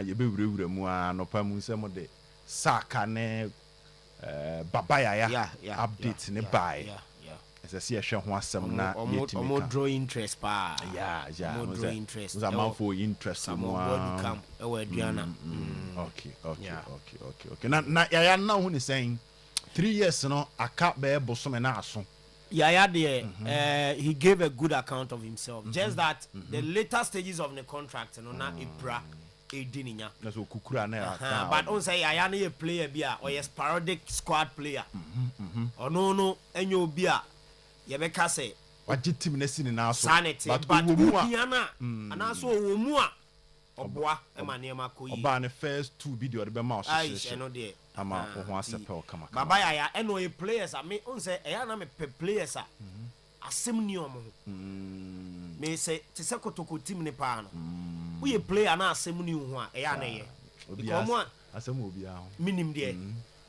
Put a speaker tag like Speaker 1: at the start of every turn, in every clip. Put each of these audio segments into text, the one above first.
Speaker 1: ye be wure mu no pa mu se mo de saka ne babaya update ne buy as I see a show one some na
Speaker 2: more draw interest pa
Speaker 1: more
Speaker 2: draw interest
Speaker 1: was a man for interest
Speaker 2: some body camp Diana
Speaker 1: okay na ya na hu ni saying 3 years no aka be bosom na aso
Speaker 2: Yaya there, he gave a good account of himself. Just that the later stages of the contract, no, na Ibra, Edinia.
Speaker 1: That's what Kukura na.
Speaker 2: But on say Yaya a player bia or a sporadic squad player. Or no, and you bia. Yabeka say.
Speaker 1: What did Tim Nessin now?
Speaker 2: Sanity, but Ukiana, and also Umua. Oboa, Emmanuel Koi.
Speaker 1: Oba the first 2 video the mouse.
Speaker 2: I know there.
Speaker 1: Ama ohwasepel kama
Speaker 2: baba ya eno e players a me on say e ya na me players a asem ni omo me say te se kotoko team ne pa no wo ye player na asem ni hu a e ya na ye because
Speaker 1: asem obi a
Speaker 2: minim de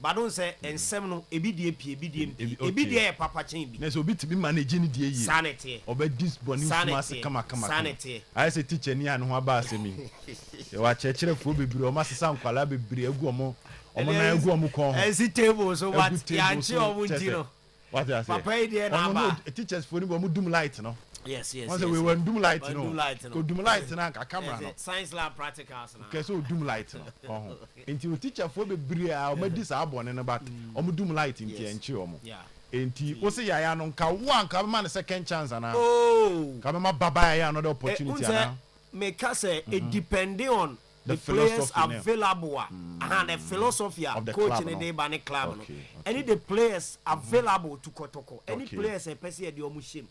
Speaker 2: but don say ensem no ebi die pie ebi die papa chen bi
Speaker 1: na so obi tibi manage ni die yi
Speaker 2: sanity
Speaker 1: oba this boni smase kama
Speaker 2: sanity
Speaker 1: I say teacher ni anu ho aba asemi e wa chekere fo bebiri o masesa nkwala bebiri egu omo na egu omu kon
Speaker 2: table so what ya nchi omu ndino
Speaker 1: what I say
Speaker 2: papa idea na ba
Speaker 1: teachers for ni bo mu doom light no
Speaker 2: yes
Speaker 1: once we were doom light no ko doom light na ka camera no
Speaker 2: science lab practicals na
Speaker 1: okay so doom light no oh enti teacher for be biri a o ma di sa abone ne but omu doom light nti enchi omu enti wo se yaya no nka wo anka ma ne second chance ana ka ma baba ya another opportunity ana
Speaker 2: me ka say it depending on the players available and the philosophy of the coach in the Bani club. Any the players available to Kotoko, any players a person at the Omushim.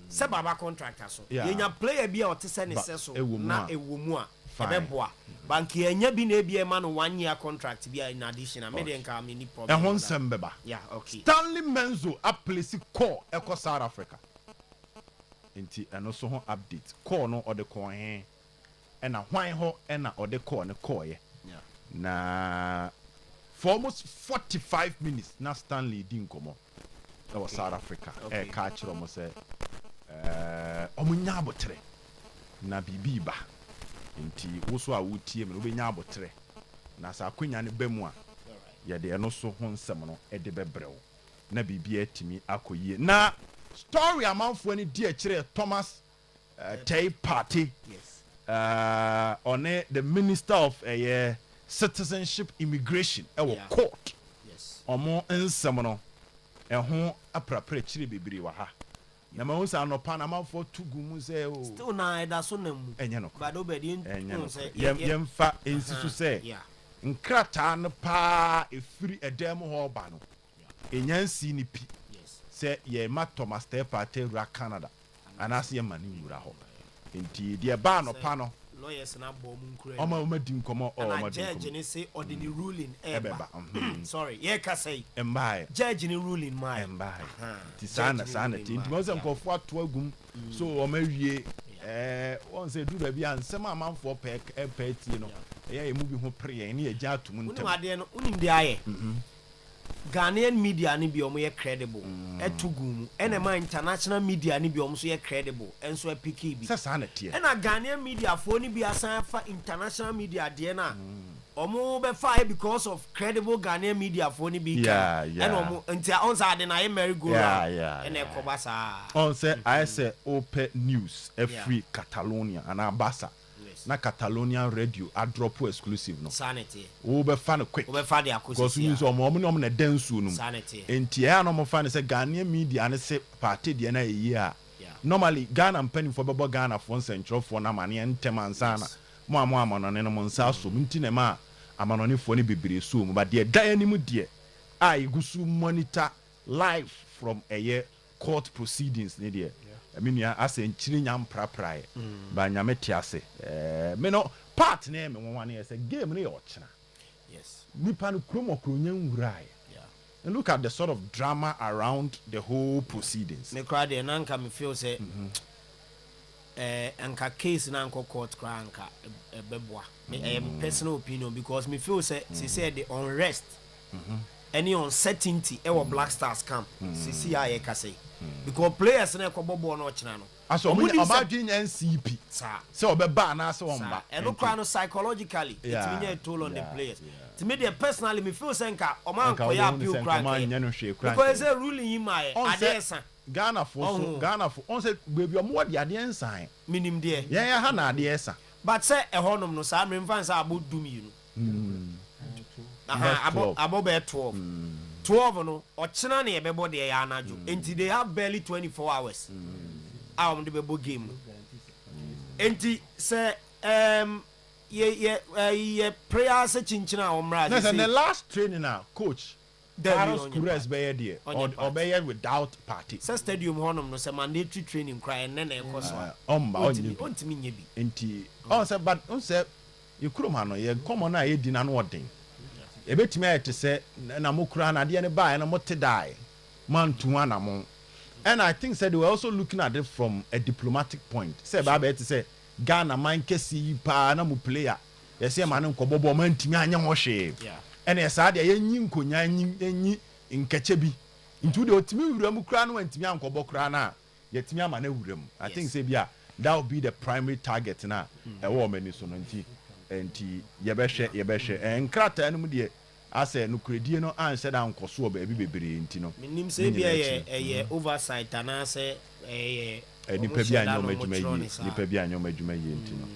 Speaker 2: Sebaba contractor so. Yenya player be or to send a na a wumwa. Febeboa. Banki enya bi na be a man 1 year contract be in addition. I made come any problem.
Speaker 1: And one sembeba.
Speaker 2: Yeah, okay.
Speaker 1: Stanley Menzo a place call Eco South Africa. Inti and also update. Call no or the coin. And a wine ho and or the corner coy. Na for almost 45 minutes na Stanley didn't come on. That was South Africa. Catch almost say omunyabotre na bibiba. Inti also a wutie me obe nyabotre. Na sa akwanya ne bemu a ye de no so ho nsem no e de bebrɛw. Na bibia timi akoyie. Na story amanfo ani di a kire Thomas Tay Party.
Speaker 2: Yes.
Speaker 1: On the Minister of Citizenship Immigration court.
Speaker 2: Yes.
Speaker 1: Omo ensem no ho aprapre chire bebiri wa ha. Na ma unsa no pa na ma for tugu mu say o.
Speaker 2: Still na eda so na mu.
Speaker 1: Enye no.
Speaker 2: But obedi no say
Speaker 1: yemfa ensisu say. Nkrata no pa efiri edem ho ba no. Enyansi ni pi.
Speaker 2: Yes.
Speaker 1: Say ye ma Thomas Tay Party ra Canada. Anase ye mani wura ho. Inti dia ba no pa no
Speaker 2: lawyers na bom nkure
Speaker 1: oma di nkomo oma di
Speaker 2: judge ni say ordinary ruling eba sorry ye ka say
Speaker 1: embae
Speaker 2: judge ni ruling my
Speaker 1: embae ti sana ti mo se nkofo ato agum so oma wie won say do da bia nsem amanfo pe ti no ye mu bi ho pre ne ye ja atum ntem
Speaker 2: unu ade no unim de aye Ghanaian media ni bi omo ye credible etugum enema international media ni bi omo so ye credible enso epiki bi
Speaker 1: sasa na tie
Speaker 2: na Ghanaian media fo ni bi asan fa international media de na omo be fa because of credible Ghanaian media fo ni bi and omo ntia on sa de na ye merry go round and e ko basa
Speaker 1: on say I say open news every Catalonia and Abasa na Catalonian radio a drop exclusive no
Speaker 2: sanity
Speaker 1: wo be fa no quick
Speaker 2: wo be fa de akosi
Speaker 1: because omo na dansu no
Speaker 2: sanity
Speaker 1: enti ya no mo fa ne say Ghanaian media ne say party de na yi a normally Ghana mpani for bebo Ghana for central for na mane ntem ansana mo amanone no mo nsa so nti ne ma amanone fo ne bebere so mu ba de dan ani mu de a igusu monitor live from a year court proceedings ne de I mean ya ase nchiri nyam praprae ba nyame tiase me no part na me won wan say game na yo chena
Speaker 2: yes
Speaker 1: nipa no kromo kronya nwurai and look at the sort of drama around the whole proceedings
Speaker 2: me cry there nanka me feel say anka case na anko court cry anka beboa me personal opinion because me feel say she said the unrest any uncertainty e Black Stars camp sisi aye kase because players na ko bobo no china no
Speaker 1: aso omadwin NCP say obeba na say omba
Speaker 2: eno kwa no psychologically it mean a toll on the players to me the personally me feel say nka oman ko ya appeal crank because a ruling in my adesa
Speaker 1: Ghana for on say baby omo de ade ensan
Speaker 2: minim de
Speaker 1: yeah ha na ade esa
Speaker 2: but say e honom no sa me fan say abodum yi no abo be 12 no ochina na yebebo de ya anajo enti they have barely 24 hours the bebo game enti say ye prayer se chinchina omra
Speaker 1: no the last training now coach Carlos Cruz be there or be without party
Speaker 2: say stadium honom no say mandatory training cry and then e course ontimi nye bi
Speaker 1: enti on say but on say you kroma no ye common na ye di na no odin e betimi ayete say na mokura na de ne ba na mote die man to one among. And I think said they were also looking at it from a diplomatic point. Say Baba to say Ghana man kesi pa na mu player. They say man nko bobo man timi anya ho hwe. And yes ade yenyi nkonya yenyi nkeche bi. Into the otimi wuram kura no antimi ankobo kura na yetimi ama na wuram. I think say bia that would be the primary target na e wo mani so no nti yebehwe enkrata anu mu de ase no kredie no anse da nkoso oba bi bebre nti no
Speaker 2: minim se bia ye oversight ana se
Speaker 1: ni pa bia anyo madwuma yi ni pa bia anyo madwuma yi nti no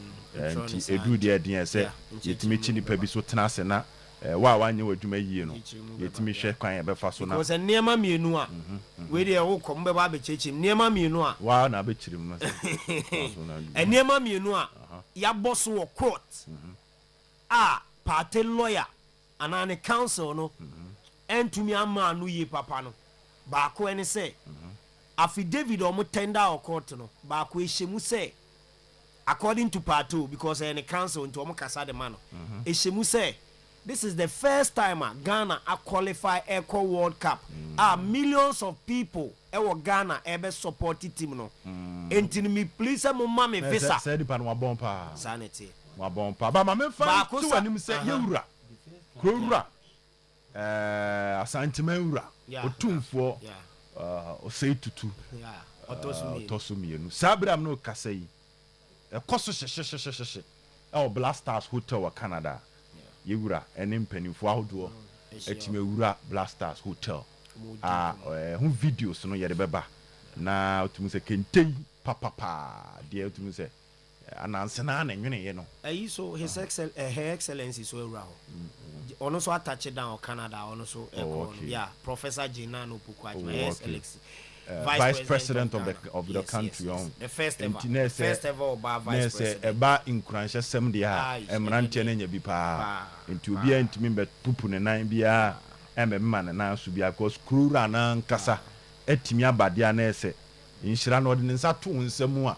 Speaker 1: nti edu de den se yetimi chi ni pa bi so tena se na wa wanye wadwuma yi no yetimi hwe kwan e befa so na
Speaker 2: because niema mienu a we de wo kom be ba be chechim niema mienu a
Speaker 1: wa na be chirim no
Speaker 2: niema mienu a ya boss wo court party lawyer anane council no entumi ama no ye papa no ba ko ene say affidavit o mo tender o court no ba ko ehemu say according to part 2 because any council into o mo kasa de man no ehemu say this is the first time Ghana a qualify Eco World Cup millions of people e Ghana ebe support team no enti me please mo ma me visa
Speaker 1: say di pa no wabon pa
Speaker 2: sanity
Speaker 1: wabon pa ba ma me fa tu anim say yewura Krowura asantima wura otumfo osei tutu otosumienu sabram no kasai ekoso hye Black Stars Hotel wa Canada yewura ene mpanimfo ahodo etime wura Black Stars Hotel hu videos no yede beba na otumu se kentei papa de otumu se ananse na nwene ye no
Speaker 2: so his her excellency so ewura ho ono so attach down Canada ono so Professor Jina no Pukwa
Speaker 1: vice president of the country
Speaker 2: the first ever vice president
Speaker 1: eba inkuranhye sem de ha emrante na nya bi pa enti obi antimi be pupu ne nan bia ememma ne nan so bia because krura na nkasa etimi abade na ese inhira na ode ne nsa to nsam a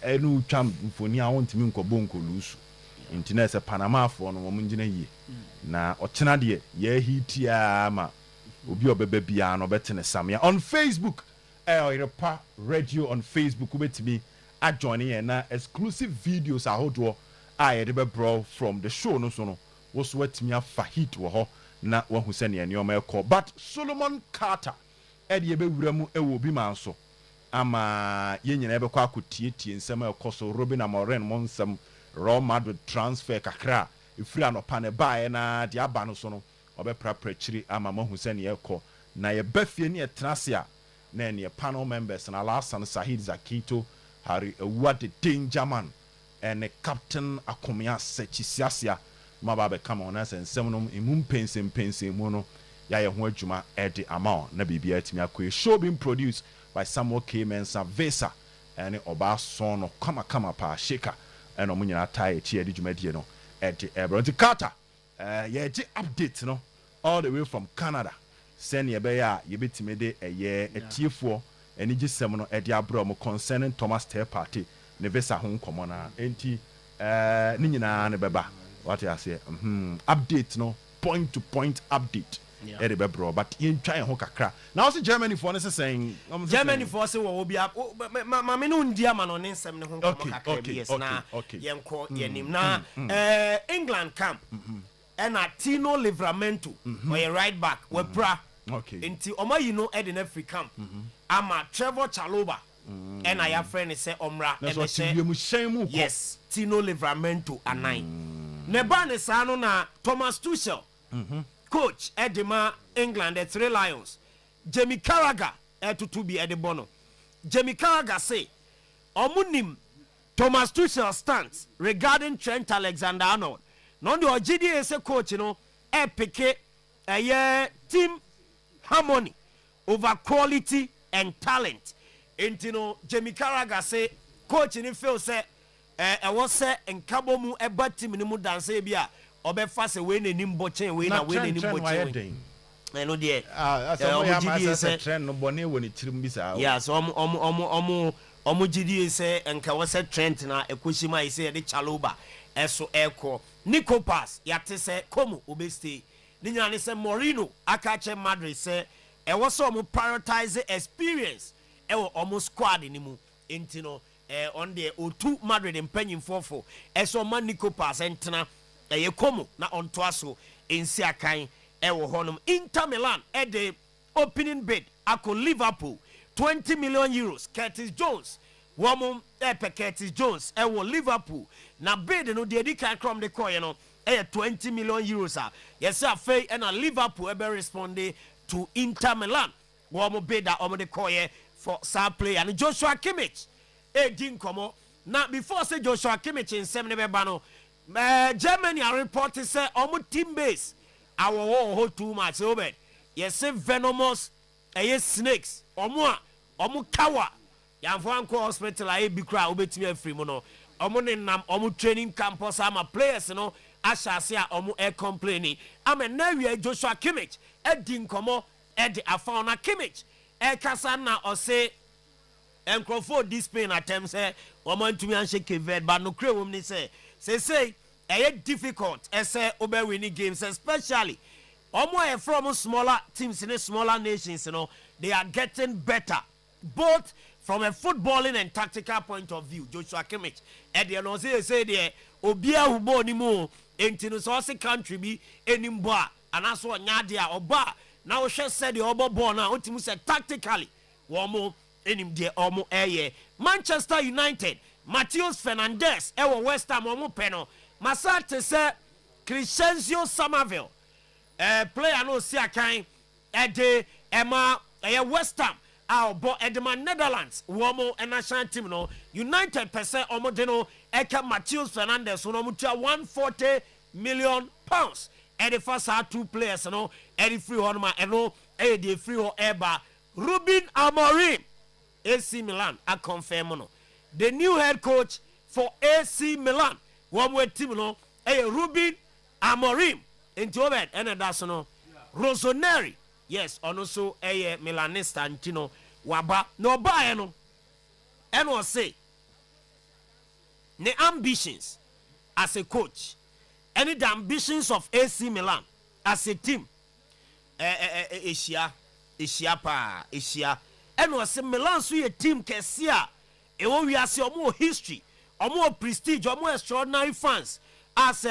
Speaker 1: enu twam mfoni a wontimi nkobo nkolusu enti na ese Panama afo no mo ngina yie na ochena de ye hitia ma obi obebe bia no betene samia on Facebook Oyerepa Radio on Facebook ubetimi adjoin here na exclusive videos ahodo ayede be bro from the show no so no wo so watimi afa hit wo ho na wahu se ne enioma ekọ but Solomon Carter ede be wuramu ewo bi manso ama yenyina ebe kwa akotietie nsem ekoso Robin Amoren monsem Real Madrid transfer kakra ifiri anopa ne bae na de aba no so no obeprapra chiri ama mahu se ne ekọ na ye bafie ne etenase a na ne panel members na Alasan Sahid Zakito Harry what the danger man and the captain akomia sechisiasia maba be come on as ensem no imum pensem mu no ya ye ho adwuma ede ama na bibia atimi akọ show being produced by Samuel K. Mensa Vesa and oba son no kama pa shaker and omunyina tie chi ede dwuma die no ede Ebronti Carter ye ji update no all the way from Canada send ye be ya ye betime de eye etiefo eni gisem no ede abro mo concerning Thomas Ter Party ne Vesa ho nkomo na enti ni nyina ne beba what you say update no point to point update ede be bro but yen twan ho kakra now also Germany for ne saying
Speaker 2: Germany for say wo obi ma me no ndia ma no ne nsem ne ho nkomo kakra yes na yenko yenim na England camp and a Tino Livramento or a right back we pra into Oma you know Eden free camp ama Trevor Chaloba and I have friend say Omra and say yes Tino Livramento and 9 Nebane Sano na Thomas Tuchel coach Edema England the 3 Lions Jamie Carragher to be Edebono Jamie Carragher say Omunim Thomas Tuchel stance regarding Trent Alexander-Arnold. No the GDA say coach, you know, pick a team harmony over quality and talent. And you know, Jamie Carragher say coach in feel say I was say and Kabomu a bad team in the mood and say bia or be fast away in nimbo chain win and win in nimbo chain. I know the
Speaker 1: trend no bonnet when it bisa.
Speaker 2: Yeah, so Omo GDA say and Kawase Trent na Ekushima is say the Chaloba eso eko Nico Pass yate say Como obeste Ninyane say Morino Akache Madrid say e was some prioritize experience e wo almost squad ni mu intino on the O2 Madrid empanyin fofo eso man Nico Pass entena e Como na onto aso ensi akan e wo honum Inter Milan e the opening bid ako Liverpool 20 million euros. Curtis Jones. Woman Curtis Jones. Liverpool. Now bid no the can come the coin, you know. 20 million euros. Yes, sir. Faye and Liverpool ever responded to Inter Milan. Woman bid that the coin for star play and Joshua Kimmich. Didn't come. Now before say Joshua Kimmich in 7 Bano, Germany are reporting say team base. Our whole too much over. Yes, say venomous. Snakes. Omu kawa yamfo anko hospital aye bi kra obetimi afri mu no omu ne nam omu training campus ama players no ashase a omu complaining ama na wi Joshua Kimmich edi nkomo edi afauna Kimmich kasa na ose enkrofo discipline attempts omu ntumi anhye keved ba no kre wom ni say difficult say obe winning games especially omu from smaller teams in smaller nations, you know, they are getting better, both from a footballing and tactical point of view. Joshua Kimmich, and the announcer say there, Obia Hubo ni mo, enti no so se country be enimboa, and that's what Nyadia Oba. Now she said the Oba Bona, ultimu said tactically, womo enim de omo eye. Manchester United, Matheus Fernandes, ewo West Ham omo peno. Masate say Crescencio Somerville. Player no see a kind de Emma West Ham bo Edema Netherlands womo national team no United percent omo de no eka Matheus Fernandes no mutua 140 million pounds and the first 2 players no e free on ma no e dey free ho eba Ruben Amorim AC Milan a confirm no the new head coach for AC Milan womo team no Ruben Amorim into Obed and that's no Rossoneri yes and also a Milanista Antino waba no buy no and was say the ambitions as a coach any the ambitions of AC Milan as a team Asia and was say Milan so a team kesia e wo wi ase omo history omo prestige omo extraordinary fans as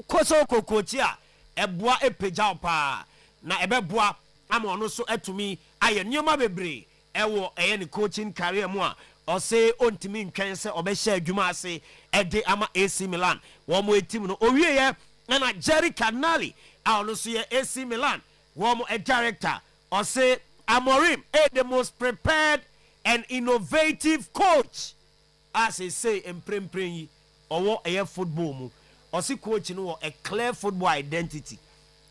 Speaker 2: koso kokochia eboa epeja pa na ebeboa ama ono so atumi aye nyoma bebre ewo ne coaching career mu a o say ontimi ntwen se obehye adwuma ase ede ama AC Milan wo mo team no owie ye na Jerry Canali a ono so ye AC Milan wo mo director o say Amorim the most prepared and innovative coach as he say emprempren owo eye football mu osi coach no a clear football identity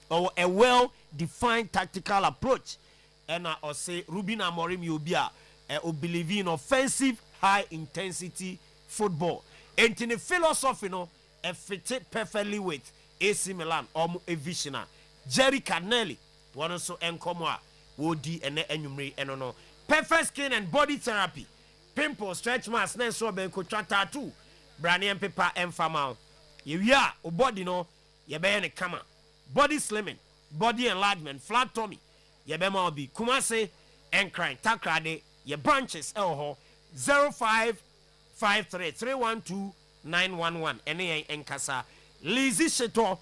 Speaker 2: or a well defined tactical approach and I say Ruben Amorim you be believe in offensive high intensity football and in the philosophy no fit perfectly with AC Milan a visionary Jerry Canelli one also enkomo wodi ene enwumre eno no perfect skin and body therapy pimple stretch marks na so be ko tattoo brand and paper emfama yewia o body no ye be ne kama body slimming body enlargement flat tummy ye be ma obi kumase enkran takrade ye branches ho 0553312911 ene enkasa Lizzy Sheto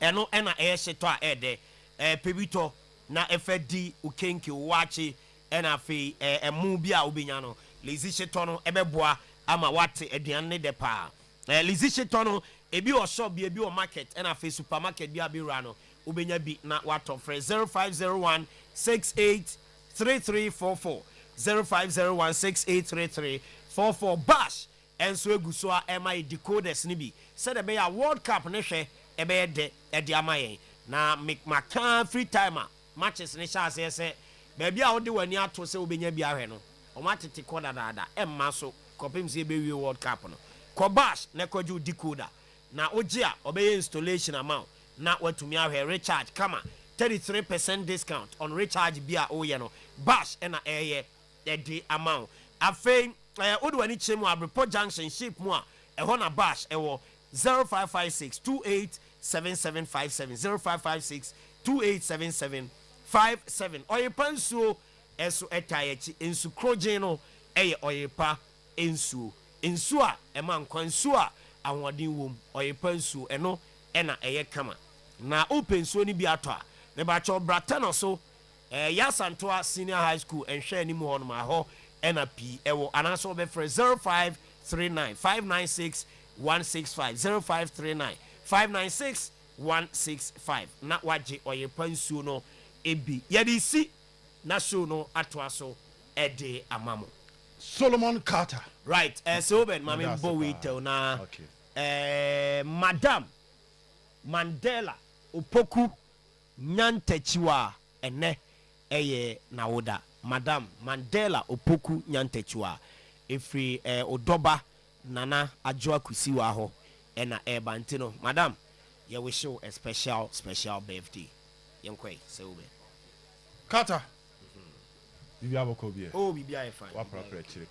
Speaker 2: eno ena ehyeto a ede pebito na efedi ukenki wachi ena afi emu bi a obenya no lazy hyeto no ebeboa ama wate aduan ne de pa lazy hyeto no ebi o shop bi ebi o market ena afi supermarket bi abira no obenya bi na wato frɛ 0501 683344 0501683344 bash enso eguso a ema decoders ni bi said be ya world cup ne hwɛ ebe de amayen na maka free timer matches ne sha ase baby a wode wani ato se obenya bi ahwɛ no o matete ko dada emma so kopim se be world cup no ko bash ne koju decoder na oje a obeye installation amount na watumi ahwɛ recharge kama 33% discount on recharge bi a oye no bash na the amount afei odu wani chemu Abripo junction ship mu a ɛhɔ na bash ɛwɔ 0556 287757 0556 287757 Oyerepa nsuo ɛso ɛtayechi nsu krogen no ɛyɛ Oyerepa nsuo a ɛma nkwa nsuo a ahoɔden wom Oyerepa nsuo ɛno ɛna ɛyɛ kama na open nsuo ni bi atɔ a ne ba cho brata no so Yasantoa Senior High School enhwɛ ani mu hɔ no ma hɔ ɛna pi ɛwɔ anaso be frɛ 0539 596 165 0539 596 165 na waje Oyerepa nsuo no ebi yɛde si na show no atoa so ɛde amamo
Speaker 1: Solomon Carter
Speaker 2: right Sir Obed mame bowie tel na Madam Mandela Opoku Nyantechiwa ene eye nawoda Madam Mandela Opoku Nyantechiwa efri odoba nana adwoa kusiwa ho ena bantino Madam ye wish you a special birthday yenkwe Sir Obed
Speaker 1: Carter bibi aboko bie
Speaker 2: bibi aye fine
Speaker 1: wa prapra chire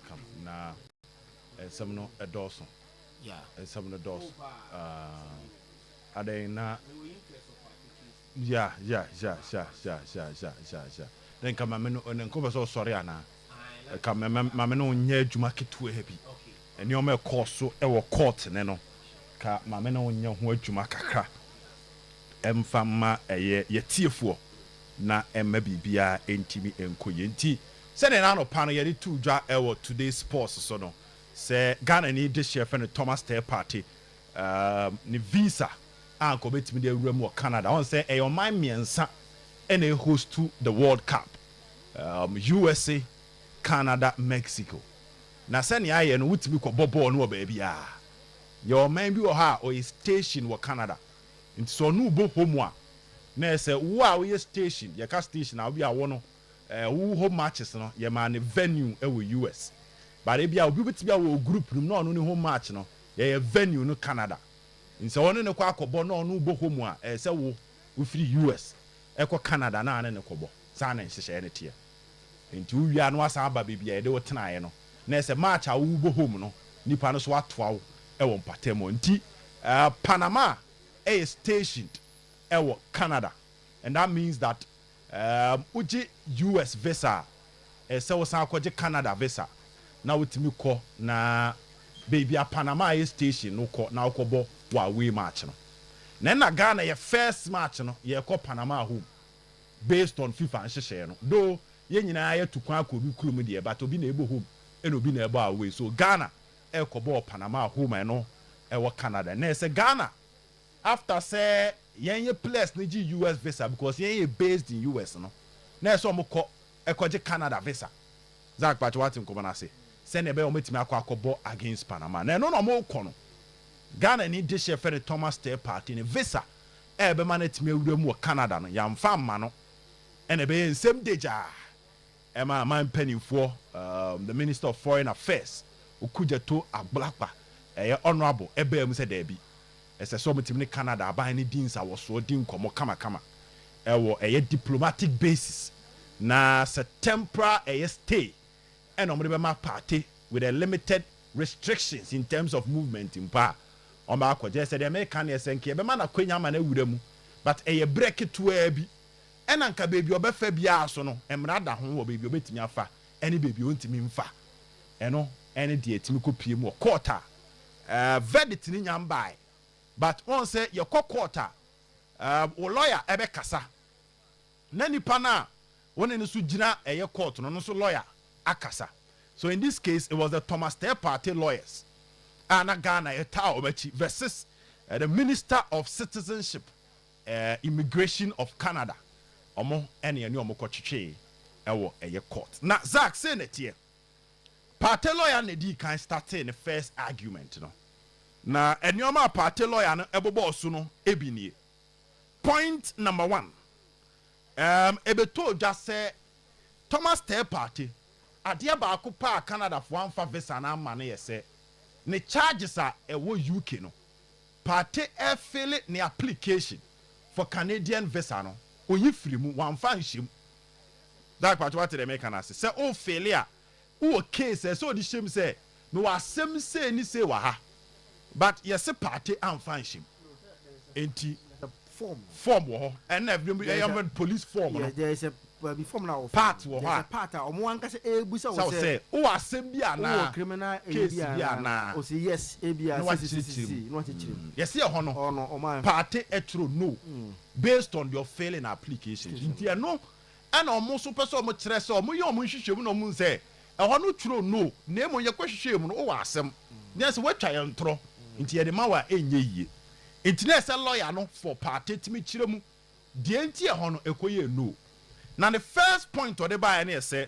Speaker 1: kam na some no edoso
Speaker 2: yeah
Speaker 1: some no dos adai na yeah then kama me no nko so sorry ana kama me no nya adwuma ketu hebi eni o me course so e wo court ne no ka ma me no nya ho adwuma kakra emfama eye yetiefuo na emma bibia entimi enkoyenti se ne na no pa no ye tu dwa e wo today sports so no se Ghana ni de chef no Thomas Tay Party ni visa anko betimi de awura mu Canada on say e man miensa ene host to the World Cup USA Canada Mexico na se ne aye no wutimi ko ball no ba bia your man bi wo ha o station wo Canada nti so no bo home a na se wo a wo station ye ka station a wo bia wo no wo home matches no ye ma ne venue e wo US but e bia obi betimi a wo group room no ne home match no ye venue no Canada nse wonu ne kwa akobo no no bo home a se wo free US eko Canada na ne kobo sa na nhyehyɛ ne tie nti wo wia no asa aba bibia de wo tenae no na se match a wo bo home no nipa no so atoa wo e wo mpatemo nti Panama is stationed ewo Canada and that means that uji US visa se wo san akɔgye Canada visa na wotimi kɔ na baby a Panama is station no kɔ na akɔbɔ wa away match no na Ghana ye first match no ye kɔ Panama home based on FIFA nhyehyɛ no do ye nyina ye tukwan akɔbi kurom de but obi na ebo home and obi na ebo away so Ghana e kɔbɔ Panama home no ewo Canada na se Ghana after say yenye place ni gi US visa because yenye based in US no na so mko ekoje Canada visa Zak Pacho watin ko na say ne be o metimi akɔ against Panama na no mo kɔ no Ghana ni de chef for Thomas Tay Party ni visa e be ma na timi awura mu Canada no yamfa ma no ene be nsem deja e ma man penifo the Minister of Foreign Affairs Okujeto Agblakpa honorable e be mu se da bi ese so metimi ni Canada aban ni dinsa wo so din komo kama wo diplomatic basis na se temporary stay and omre be ma party with a limited restrictions in terms of movement in pa on ba akwaje se the American SNK be ma na kwanya ma na wura mu but break to abi ena nka baby obefa bia so no emra da ho wo baby obetimi afa ene baby ontimi mfa eno ene de etimi kopie mu quarter verdict ni nyambai but on say your quarter o lawyer ebe kasa na nipa na won ne so gina eye court no so lawyer akasa. So in this case it was the Thomas Teh Party lawyers ana Ghana eta obachi versus the Minister of Citizenship Immigration of Canada omo ene ene omo kwetwe ewo eye court. Na Zach say netie party lawyer na di kan start in the first argument no. Na enyoma party lawyer no ebobo so no ebinie. Point number 1. Ebeto just say Thomas Teh Party adia ba akupa Canada for one visa na ma na yese ne charges are ewo UK no party fill ne application for Canadian visa no oyi free mu wan fan shim that part what the make na say o failure o case so di shim say me wa sem say ni say wa ha but yes party am fan shim enti form wo and every police form no
Speaker 2: there is a form now
Speaker 1: part wo ha
Speaker 2: part omo anka say ebusa
Speaker 1: wo say o asem bia na
Speaker 2: criminal
Speaker 1: case bia na
Speaker 2: o say yes ebia
Speaker 1: no
Speaker 2: chichiri
Speaker 1: yes e ho no party etro no based on your failing applications ntia no and omo so person omo kire say omo ye omo hwehwem no omo say e ho no tro no na emo ye kwehwehwem no o wa asem yes we twa ye ntro ntia de ma wa enye yie ntia say lawyer no for party timi kire mu de ntia ho no ekoye no. Now the first point of the buy and say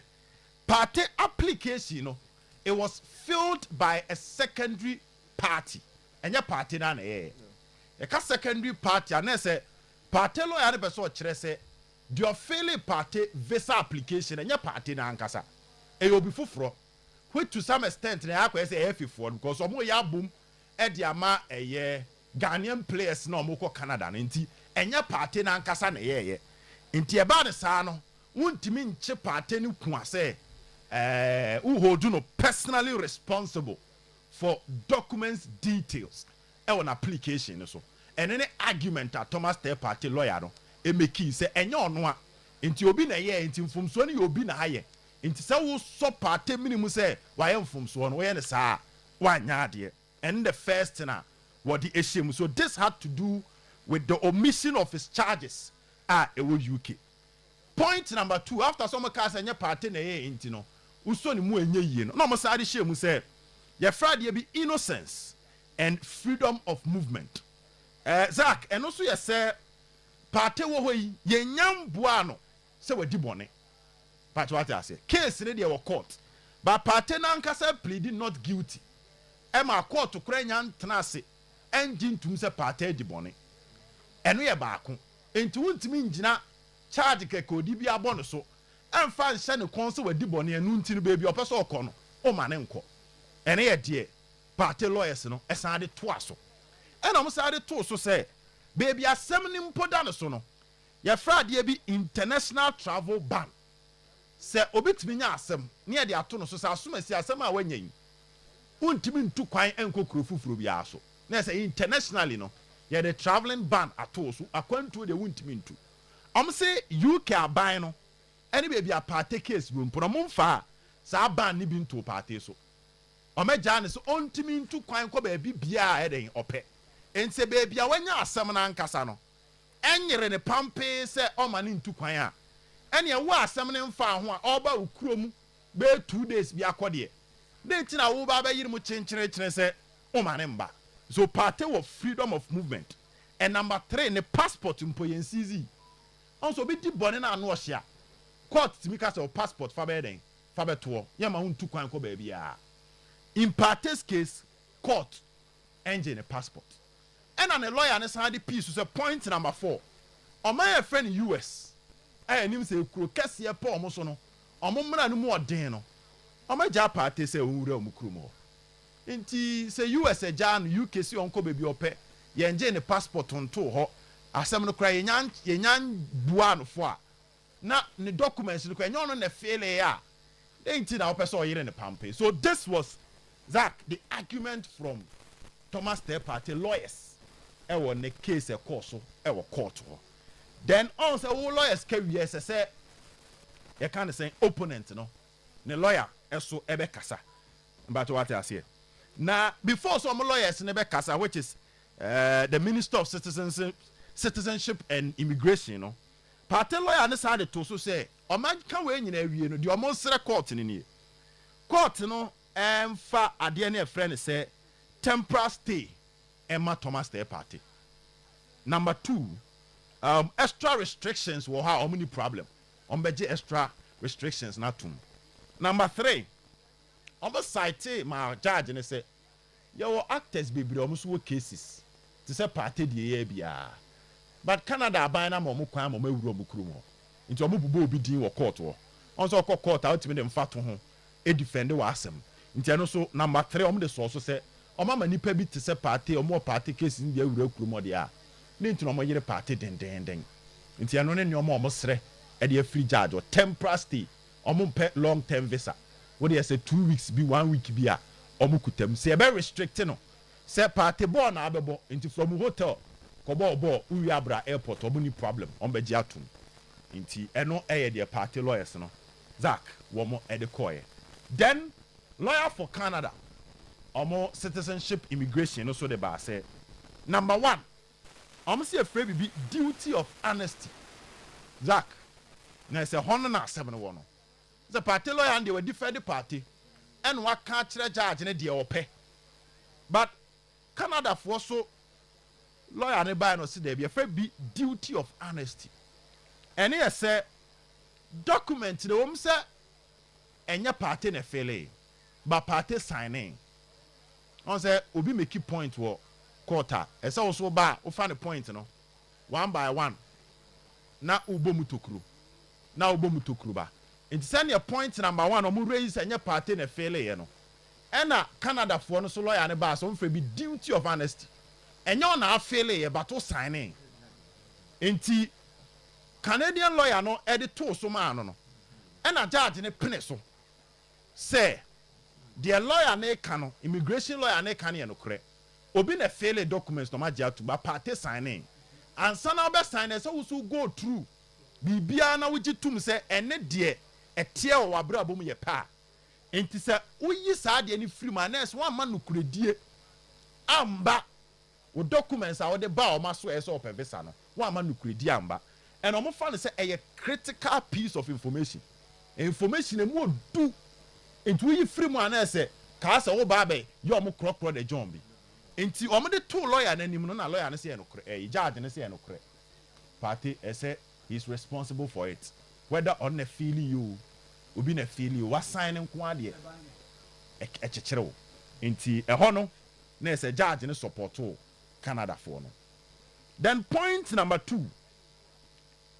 Speaker 1: party application no it was filled by a secondary party and your party na e ka secondary party and say party lawyer na person kire say the failing party visa application and your party na ankasa e obi fufuro which to some extent na akwa say efifo because omo ya boom e dia ma eye Ghanaian players na omo ko Canada na nti enye party na ankasa na ye nti eba ne saa no wontimi nche party ni ku ase who hold no personally responsible for documents details on application so and any argument at Thomas Teh Party lawyer no e make say enye ono a nti obi na ye nti mfumso ne obi na haye nti say wo so party minimum say wa ye mfumso no we ne saa wa nya ade and the first na what the issue so this had to do with the omission of his charges UK. Point number 2 after some case enye party na ye nti no uso ni mu enye yie no na mo sa ade hye mu say ye Friday be innocence and freedom of movement. Zach eno so ye say party wo hoyi ye nyam boa no say wadi bone. But what I say case ne dey wo court but party na nkasa pleading not guilty. Ema court to kra nya ntena ase engine tum say party di bone. Eno ye baako enti wontimi ngina charge kekodi bi abon so emfa nse ne kon so wadi bone anu ntini bebi opeso okọ no o ma ne nko ene ye de party lawyers no esan de to aso ena mo sa de to so say bebi asem ni mpoda ne so no ye frade bi international travel ban se obetimi nya asem ne ye de ato no so sa asomasi asem a wanyan wontimi ntu kwan enkokro fufuro bi aso na say internationally no ye the traveling ban ato so akwantu de wontimi ntu say UK aban no any baby a party case room for mumfa sa ban ni bi nto party so omeja ne so ontimi ntu kwan ko baby bia eden ope ense baby a wanya asem na nkasa no enyere ne pampe se o ma ne ntu kwan a ene wo asem ne mfa ho a oba ukurom be 2 days bi akode de ntina wo ba ba yiri mu chenchire se o ma ne mba so party of freedom of movement and number 3 ne passport mpoyensizi also be di bone na anu ohia court timi ka say passport fa be den fa be to ya ma huntu kwan ko ba bia in party's case court engine a passport and an a lawyer ne say the piece so point number 4 o my friend US nim say kuro kese e pa omo so no omo mra no mu odin no o ma ja party say owura omo kuro mo nti say US e ja no UK si onko be bi ope ye engine passport onto ho asem no kra yenyan bua no fo a na ne documents no kra yenyo no na fail ya enti na opeso oyire ne pampe. So this was Zach the argument from Thomas Teh Party lawyers e wo ne case e course e wo court ho. Then on say wo lawyers ka wi say you can say opponent no ne lawyer eso ebe kasa but what I say now before some lawyers ne be kasa which is the Minister of Citizenship and Immigration, no. Party lawyer ne sa de to so say, o man kan we nyina awie no, de o mo sere court ni nie. Court no fa ade na e friend say temporary stay Emma Thomas Day Party. Number 2, extra restrictions will have any problem. Beje extra restrictions not to. Number 3, on the site my judge and say, your actors be almost work cases to say party the year. But Canada by na mo kwa mo mewuro mo krumo. Nti omo bubo obi din wo court wo. Onso court ultimate dem fato ho e defend wa asem. Nti eno so number 3 omo de so say omo ma nipa bi te say party omo party case ndi awura krumo de a. Ne nti omo yire party den. Nti eno ne omo sre e de free charge or temporary stay. Omo pe long term visa. What dey say 2 weeks bi 1 week bi a omo kutam. Say e be restrict no. Say party born na abebo nti from hotel Kobo uwi abra airport obuni problem ombeji atum nti eno eye de party lawyers no Zach womo e de koye then lawyer for Canada omo citizenship immigration no so de ba say number 1 omo say afre bibi duty of honesty Zach na say hono na asem no wono the party lawyer and they were different party and wa kan kire judge ne de ope but Canada for so lawyer ne buy no see there be a be duty of honesty. And here say document the home say enya party na fail but party signing. On say obi make a point wo quarter. E say also ba o find the point no. One by one. Na ubo mutokru. Na ubo mutokru ba. It send your point number 1 omo raise enya party na fail no. Ena Canada for no so lawyer ne ba so be duty of honesty. And you're not feeling but to signing. Inti Canadian lawyer no edit to so man no. And a judge in a peneso. Say the lawyer ne cano, immigration lawyer ne can no cre. Obi ne fail documents no maja to ba party signing. And son of best signers also go through. Bibia na wuji tum say ene de e tie o wabra bom ye pa. Inti say uyi sa de ni free man one man no kredie. Amba wo documents a wo de ba o maso e so open visa no wa ma no kredi amba and o mo fa say a critical piece of information e mu odu enti wo yi free mu ana say ka say wo ba be yo mo krokro de John bi enti o mo de to lawyer na nim no na lawyer na say no kre judge na say no kre party say he's responsible for it whether on na feel you obi na feel you wa sign nko ade e chekere wo enti e ho no na say judge na support wo Canada for no. Then point number 2.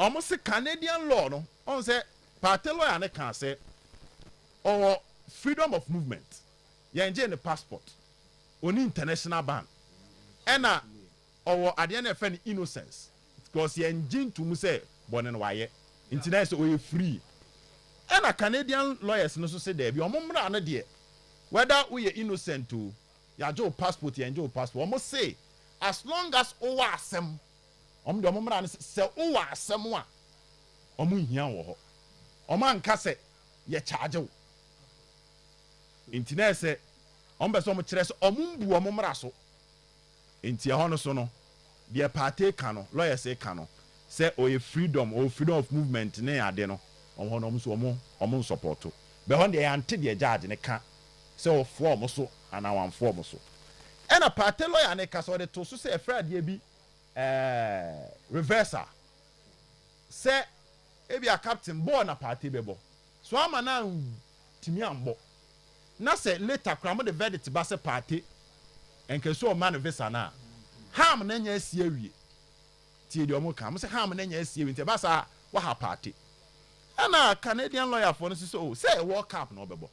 Speaker 1: Almost a Canadian law no. On say party lawyer ne can say or freedom of movement. You enjoy the passport. Only international ban. And or at the end of any innocence. Because you enjoy to say born and why international way free. And a Canadian lawyers no so say there be omomra na de whether we are innocent to ya jo passport you enjoy passport almost say as long as owa asem de omomra se owa asem a omu hia wo ho omanka se ye charge wo intina se ombe so mo kire se omumbu omomra so intia ho no so no de party ka no lawyer say ka no se o freedom of movement ne ade no omo no so omo support to be ho de ante de judge ne ka se o form so ana wan form so and a party lawyer ne ka so de to so say e fra de bi reverser say e bi a captain ball na party bebo so ama na timi ambo na say later kram de verdict ba say party enke so man visa na ham na nya asie awie tie de omo ka mo say ham na nya asie awie nte ba sa wa ha party ana Canadian lawyer for no so say World Cup no bebo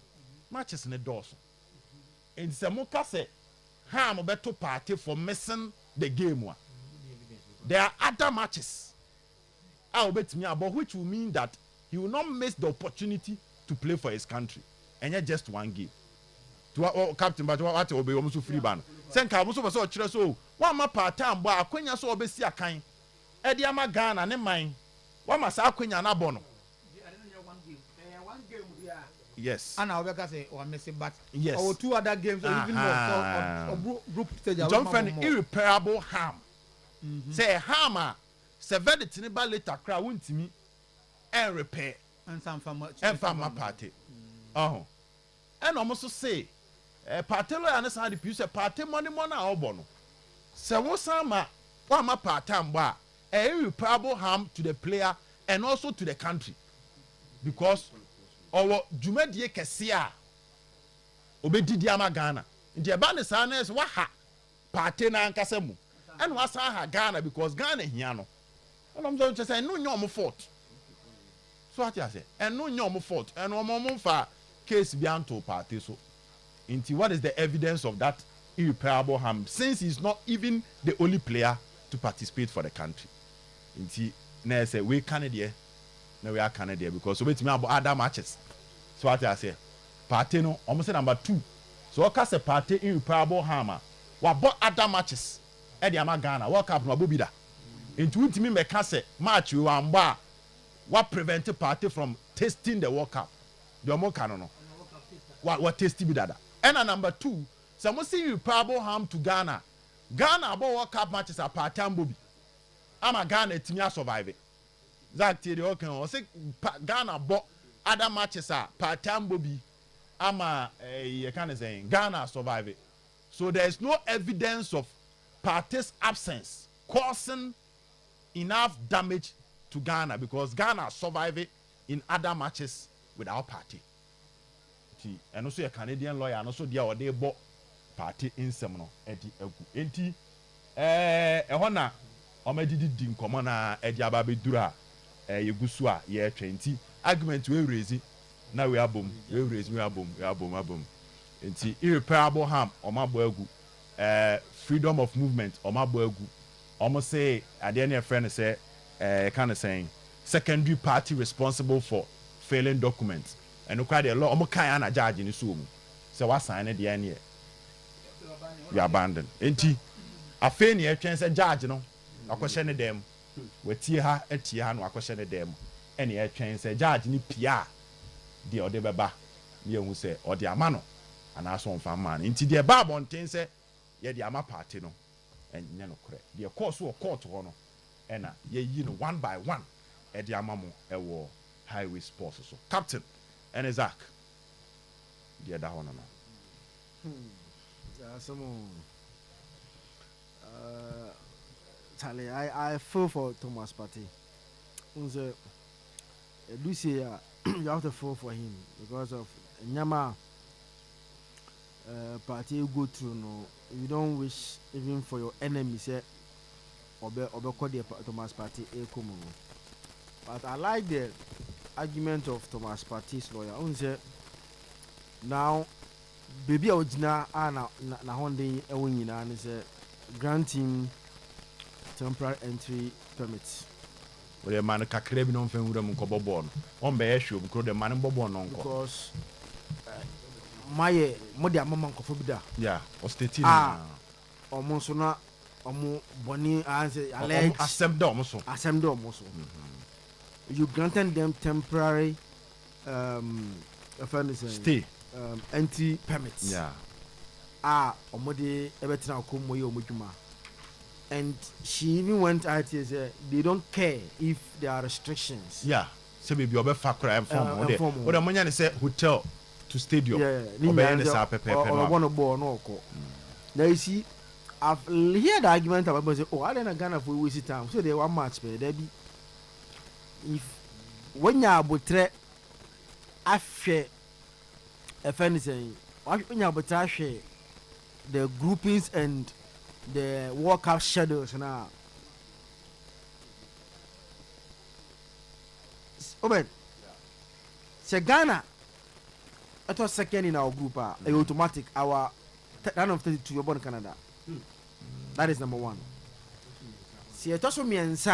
Speaker 1: matches ne doors and say mo ka say ham beto party for missing the game one. There are other matches I bet me about which will mean that he will not miss the opportunity to play for his country and yet just one game to captain but what will be almost free ban sen ka so so kire so one ma part time boy akwanya so obesi akan e dia ma Ghana ne man wa ma sa akwanya na bo no Yes.
Speaker 3: And I'll say or missing, but
Speaker 1: yes.
Speaker 3: Or 2 other games or even more or group stage.
Speaker 1: John friend irreparable harm. Say harm. Se verdict ni ba later cry won't me and repair
Speaker 3: and some from
Speaker 1: my party. Oh. And almost say party lawyer and say the party money na obo no. Se wo sama wa ma part time ba irreparable harm to the player and also to the country. Because our dwumadie kese a obedidi ama Ghana nti eba ne sa na wa ha party na ankasa mu and wasa ha Ghana because Ghana hia no and I'm just saying no nyom fault so what you say and no nyom fault and omom fa case bi anto party so nti what is the evidence of that irreparable harm since he's not even the only player to participate for the country nti na say we Canada na we are Canada because so betimi about other matches so what I say party no almost number 2 so o ka say party irreparable harm wa bo other matches e dey ama Ghana World Cup no abobida into ultimi me ka say match we wan ba wa prevent party from tasting the World Cup the omo kan no wa tasty bi dada and number 2 so mo see irreparable harm to Ghana about World Cup matches are party ambobi ama Ghana timi survive Zach Tiedi okay o say Ghana bo other matches are part-time Bobby ama you can say Ghana survive it. So there is no evidence of party's absence causing enough damage to Ghana because Ghana survive it in other matches without party. And also a Canadian lawyer and also there they bought party in seminal edi egu enti ehona omedidi di nkomo na edi ababedura yegusu a ye 20 argument we raise na we abom enti irreparable harm omabo agu freedom of movement omabo agu omo say ade na friend say kind of saying secondary party responsible for failing documents and no the law omo kan na judge ni so mu say wa sign the ene we abandon enti afa ni etwen say judge no akohye ne dem wetie ha etie ha no akohye ne dem ene etwen say judge ni pia de ode beba ye hu say ode ama no ana so mfa ma no enti de ba bonten say ye de ama party no enye no kore de course wo court ho no ena ye yi no one by one e de ama mo e wo highway sports so captain and Isaac de da ho no
Speaker 4: Charlie, I feel for Thomas Partey. Lucy, you have to fall for him because of Nyama Partey go through. No, you don't wish even for your enemies. Obe Thomas Partey but I like the argument of Thomas Partey's lawyer. Now, baby, original na Honda ewinina and say granting temporary entry permits.
Speaker 1: The man kakre bi no mfa wura mu nkobo ball no on be ehwe mu the man bobo no nko
Speaker 4: because my modi amama nkofo bi da
Speaker 1: yeah o state
Speaker 4: omo so na omo boni answer alleged
Speaker 1: asem da omo so
Speaker 4: you granted them temporary
Speaker 1: stay
Speaker 4: entry permits
Speaker 1: yeah
Speaker 4: omo de ebetina akomo ye omo dwuma. And she even went out here say they don't care if there are restrictions.
Speaker 1: Yeah. So maybe obe fakra inform o de monya ne say hotel to stadium.
Speaker 4: Obe ne sa pepe no. One ball no ko. Now you see I've heard the argument about say I don't Ghana for waste time. So they one match pe there be if when you abotre afhwe efeni say when you abotre afhwe the groupings and the World Cup schedules now. Obed, so Ghana, it was second in our group. Automatic, our run of 32, you're born in Canada. That is number 1. See, it also means,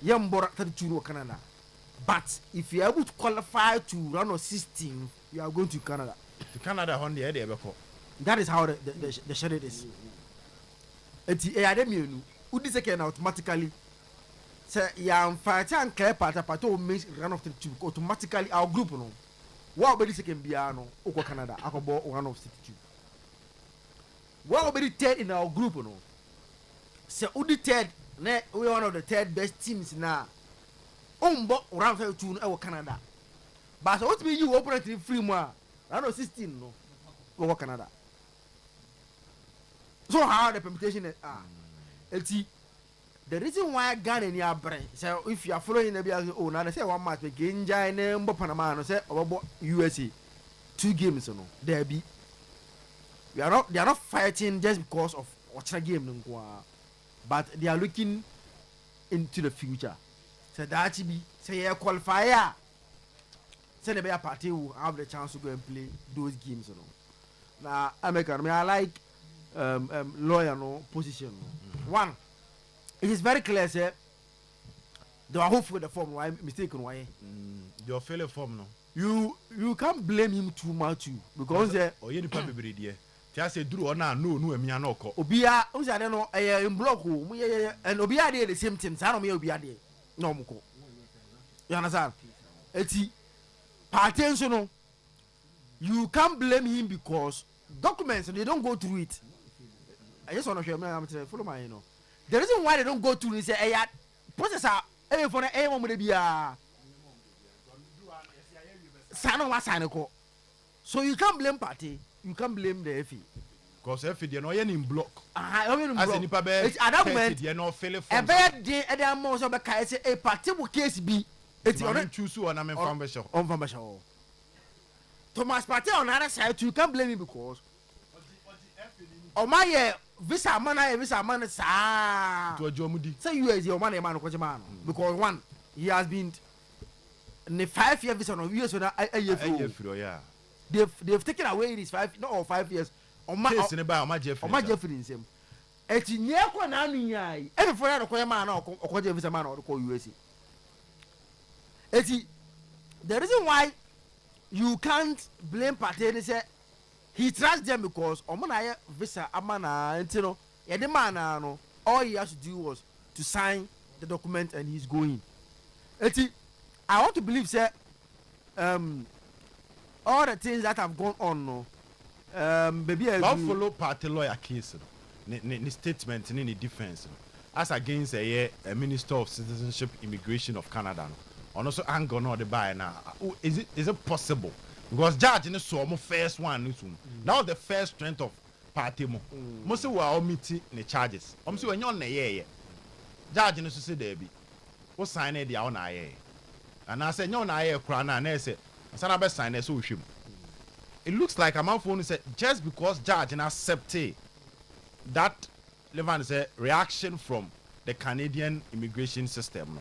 Speaker 4: you're born 32 in Canada. But if you're able to qualify to run of 16, you are going to Canada.
Speaker 1: To Canada, on the idea.
Speaker 4: That is how the schedule is. Eti ademienu udi second automatically say ya fight and clear part o means run of the two automatically our group no What about the second piano? Oko Canada. I could one of 62. What about the third in our group? No. So who the third? We one of the third best teams now. But round 2 our Canada. But what mean you operating free more? Round of 16 no. Over Canada. So how the permutation is the reason why Ghana in your brain. So if you are following the oh, now they say one match again, China, Panama, say about USA 2 games, no. There be. They are not fighting just because of watching a game, but they are looking into the future. So that be say a qualifier. Say the better party will have the chance to go and play those games, no. Now American, I like lawyer no position. No. One. It is very clear, sir. They are hopeful the form. Why mistaken? Why?
Speaker 1: Your failure form, no.
Speaker 4: You can't blame him too much, because
Speaker 1: you need to be there. Just say Drew or no, me no ko.
Speaker 4: Obia, I don't know. In block, and Obia did the same thing. I don't know Obia did. No muko. You understand? It's attention. You can't blame him because documents they don't go through it. I just want to share. I'm follow my The reason why they don't go through is say process for the aim with the so you can't blame party, you can't blame the FE.
Speaker 1: Because FE they no in block.
Speaker 4: As
Speaker 1: any pabe.
Speaker 4: It's argument.
Speaker 1: They no fail
Speaker 4: a bad day at the most of the case a party will case be. It's on
Speaker 1: choose one I'm information.
Speaker 4: On information. Thomas Party on other side you can't blame him because oh my visa man sa
Speaker 1: to Jomudi.
Speaker 4: Say you as your man because one he has been in the 5-year visa on years a year
Speaker 1: yeah.
Speaker 4: They've taken away his 5 years on my Jeffrey in him. It's in Yako Nani. Every for a man or visa man or call USA. It's the reason why you can't blame Party say he trusts them because Omanaya visa amana and you know the man no all he has to do was to sign the document and he's going. I want to believe say all the things that have gone on no baby I
Speaker 1: follow party lawyer case ni statement ni defense as against a Minister of Citizenship Immigration of Canada and also anger no the buy now is it possible? Because judge in the first one now the first strength of party mo say we are meeting the charges say when you on the judge in the say there be what sign it on and I say no na kra na na say sana be sign so hwem. It looks like a man phone say just because judge and accept that Levan say reaction from the Canadian immigration system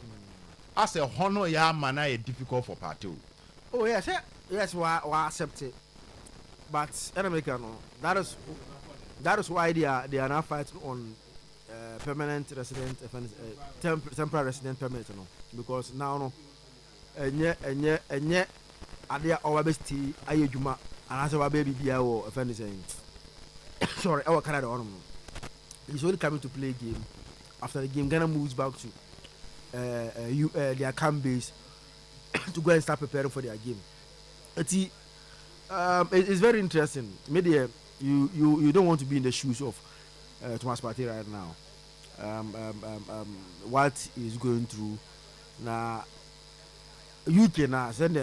Speaker 1: as a honor ya manner difficult for party.
Speaker 4: Oh yes, yes, we accept it, but in America, no, that is why they are now fighting on permanent resident, temporary resident permit, no, because now no, and yet, adia our bestie ayejuma, and as our baby be our offender saying, sorry, our Canada on he's only coming to play a game. After the game, Ghana moves back to their camp base to go and start preparing for their game. It's very interesting. Maybe you don't want to be in the shoes of Thomas Partey right now. What is going through now? UK now send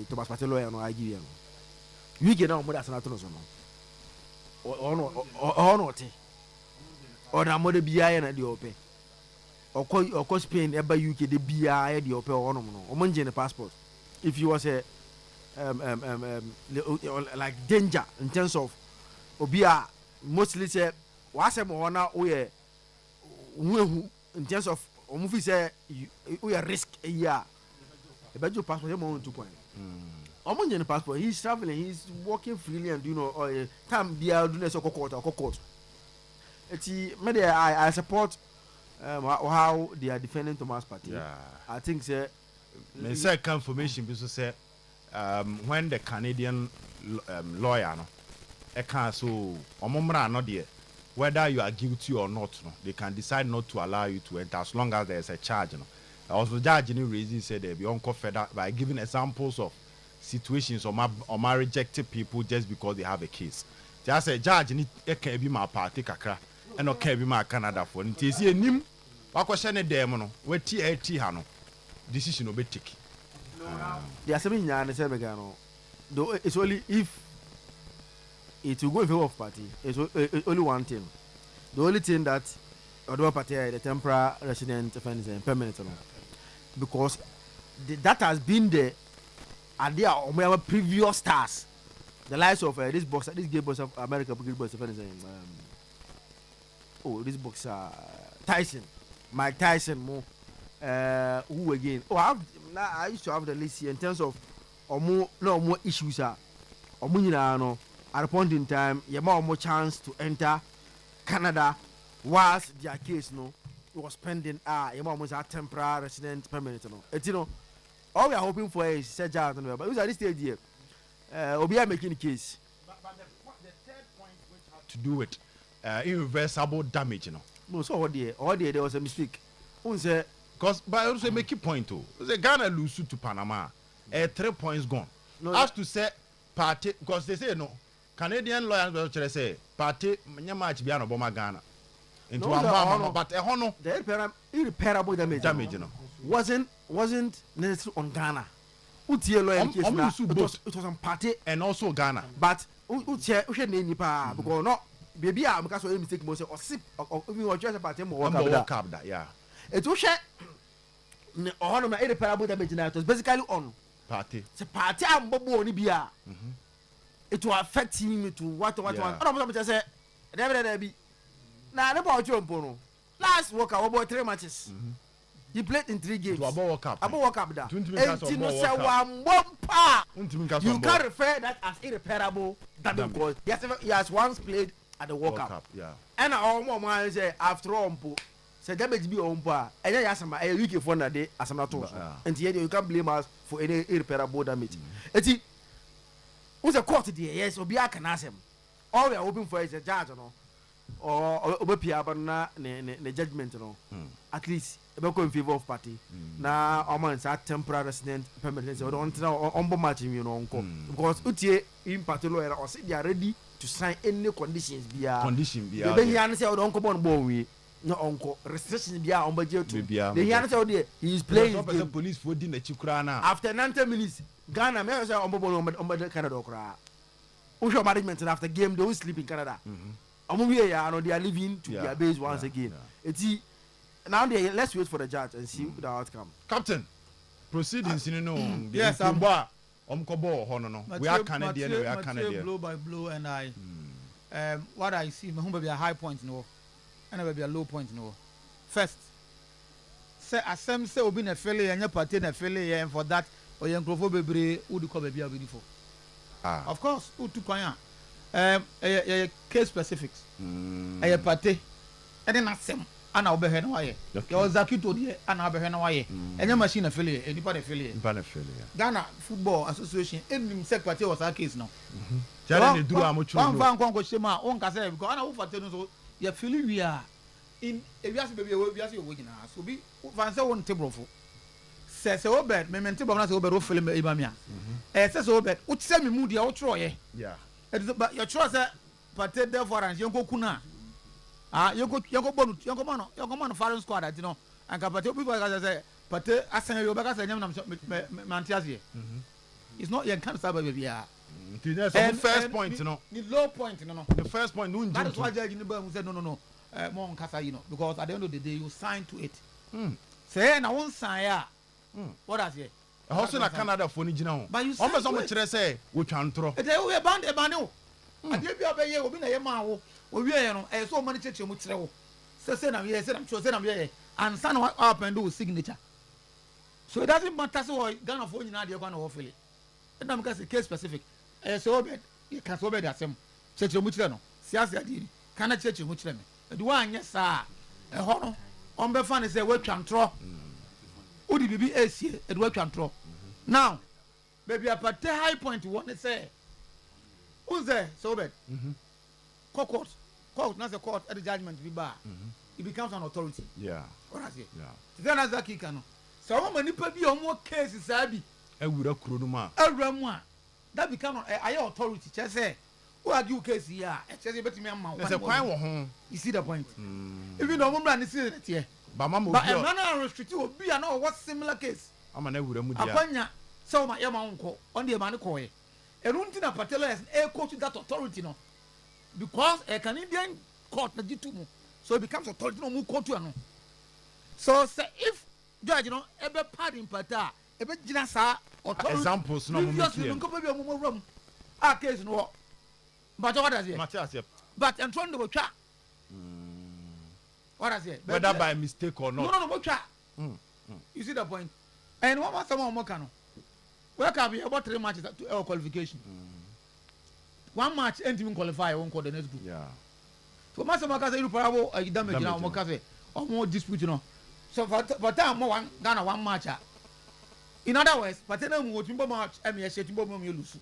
Speaker 4: Thomas Partey lawyer no Nigeria. UK now more than Senator or na more the BI na the open. Or Spain eba UK the BI the open or no. Omonje the passport. If you was a like danger in terms of obia mostly say wasem ona we in terms of omufi say we risk a year e bejo passport mo 2 point omonje the passport he's traveling he's working freely and you know time bia do na so court eti me there I support how they are defending Thomas Partey.
Speaker 1: Yeah.
Speaker 4: I think say
Speaker 1: me say confirmation be so say when the Canadian lawyer no e can so omomra no there whether you are guilty or not no they can decide not to allow you to enter as long as there is a charge no also judge ni raising said there be unco further by giving examples of situations or my rejected people just because they have a case. Just say judge ni e can be my party kakra and no can be my Canada for nti see enim wakɔhye ne dem no wati ha no decision obe take.
Speaker 4: The assembly nyane say mega no. Though it's only if it will go in favor of party. It's only one thing. The only thing that other party the temporary resident offenders and permanent no. Because that has been the idea of our previous stars. The likes of this gay boss of America, gay boss offenders this boxer Tyson, Mike Tyson, who again? I used to have the list here in terms of more issues at a point in time, you have more chance to enter Canada whilst their case was pending. You almost a temporary resident permanent. All we are hoping for is Sir Obed, but who's at this stage here? Obi are making the case.
Speaker 1: But the third point which had to do with irreversible damage,
Speaker 4: No, so all there was a mistake.
Speaker 1: Because but I also make a point too. The Ghana lose to Panama, 3 points gone. No, as to say party, because they say no. Canadian lawyers will say party many match be an Obama Ghana. Into but
Speaker 4: the irreparable damage wasn't necessary on Ghana. It was on party
Speaker 1: and also Ghana.
Speaker 4: But nipa because no baby am because we mistake mo say or sip or even or just party mo work up that
Speaker 1: yeah.
Speaker 4: It was on my irreparable damage now. It was basically on
Speaker 1: party.
Speaker 4: It's a party am bobo ni bia. It will affect him to what. I say there be. Now about your bono. Last work about 3 matches. He played in 3 games.
Speaker 1: About World Cup that.
Speaker 4: You can't refer that as irreparable damage because he has once played at the World Cup.
Speaker 1: Yeah.
Speaker 4: And all more man say after all, say damage be on par. And then you a UK for that day as I'm not and yet you can't blame us for any irreparable damage. Eti who's a court there? Yes, Obi can ask him. All we are hoping for is a judge, or Obepia, but na the judgment, at least in favor of party. Now, Oman's a temporary resident permanent, so don't know matching, because Utie in particular, or say they are ready to sign any conditions. The answer don't come on board. No uncle restrictions be on budget to the answer there. He is playing
Speaker 1: the police for dinner Chukrana.
Speaker 4: After 90 minutes, Ghana may say on Canada. Usho management after game they will sleep in Canada. They are leaving to their base once again. Now let's wait for the judge and see the outcome.
Speaker 1: Captain, proceedings
Speaker 3: yes,
Speaker 1: we are Canadian, we are Canadian.
Speaker 3: Blow by blow, and I what I see, my be a high point and I will be a low point First, say Assem say Obi na failure and your party na failure, and for that or young Bebre would come be beautiful. Of course, who to Koya? Case specifics. A party, and then Assem, and I'll be here no way. Your Zakito dear, and I'll be here no way. And your machine affiliate, anybody affiliate. Ghana Football Association, any secretary was our case now. One Shema, one Casa, because I know for Tenus, you're feeling we are in a baby, we are working us. So be Vansa one table for. Says Obed, memento bonus over film Ibamia. Says Obed, would send me moody out Troy. Yeah. But your choice, but therefore, and Yoko Kuna. Yoko man, foreign squad, you know, and Capato people as I say, but I send you back as I am Mantiazi. It's not yet can't start with ya.
Speaker 1: The first point,
Speaker 3: the low point,
Speaker 1: the first point,
Speaker 3: that is why Judge in the Burn said, no, Mon Casa, because at the end of the day, you sign to it. Say, and I won't sign. What I say?
Speaker 1: Also, na Canada for Nijino. But you almost so much say, which I'm through.
Speaker 3: They will abandon a bano. I give you a year, will be a man, we are so many church much. So, said I'm here, said I'm sure, said I'm here, and son up and do signature. So it doesn't matter so Ghana for you now, you're going to offer it. And I'm going to case specific. So bad, you can't so bad as him. Church of Muchano, Siasa did, cannot church of Muchlam. The one, yes, sir. A honor on the fun is a work and throw. Would it be AC at work and throw? Now, baby, I put the high point you want to say. Who's there? So bad. Court, not a court at the judgment be bar. It becomes an authority.
Speaker 1: Yeah.
Speaker 3: What I say? Yeah. Then as a kick, so many people more cases, Abby.
Speaker 1: ewura kuro no ma
Speaker 3: awura that become a authority just say who argue case here just say betimi am
Speaker 1: say kwan wo ho
Speaker 3: you see the point even though mumra ni see that here
Speaker 1: ba mama
Speaker 3: but a man restrict obi na what similar case
Speaker 1: ama na ewura mu dia
Speaker 3: akwanya so ma yama nko on the man ko e erunti na patella a coach that authority no because a Canadian court na jitu mu so it becomes authority no mu court no so say if judge no ebe pardon pata ebe gina sa authority
Speaker 1: examples no mo make
Speaker 3: here nko be mo ram a case no but what does it
Speaker 1: Matthias
Speaker 3: but and trying to twa what does it
Speaker 1: whether by mistake or not
Speaker 3: no twa you see the point and one more someone mo can we can be about 3 matches to our qualification one match ain't even qualify won't call the next group so master maka say you probably damage now mo ka say or more dispute no so for time mo one Ghana one match in other words patena mu otimbo match em ye shetimbo mo you lose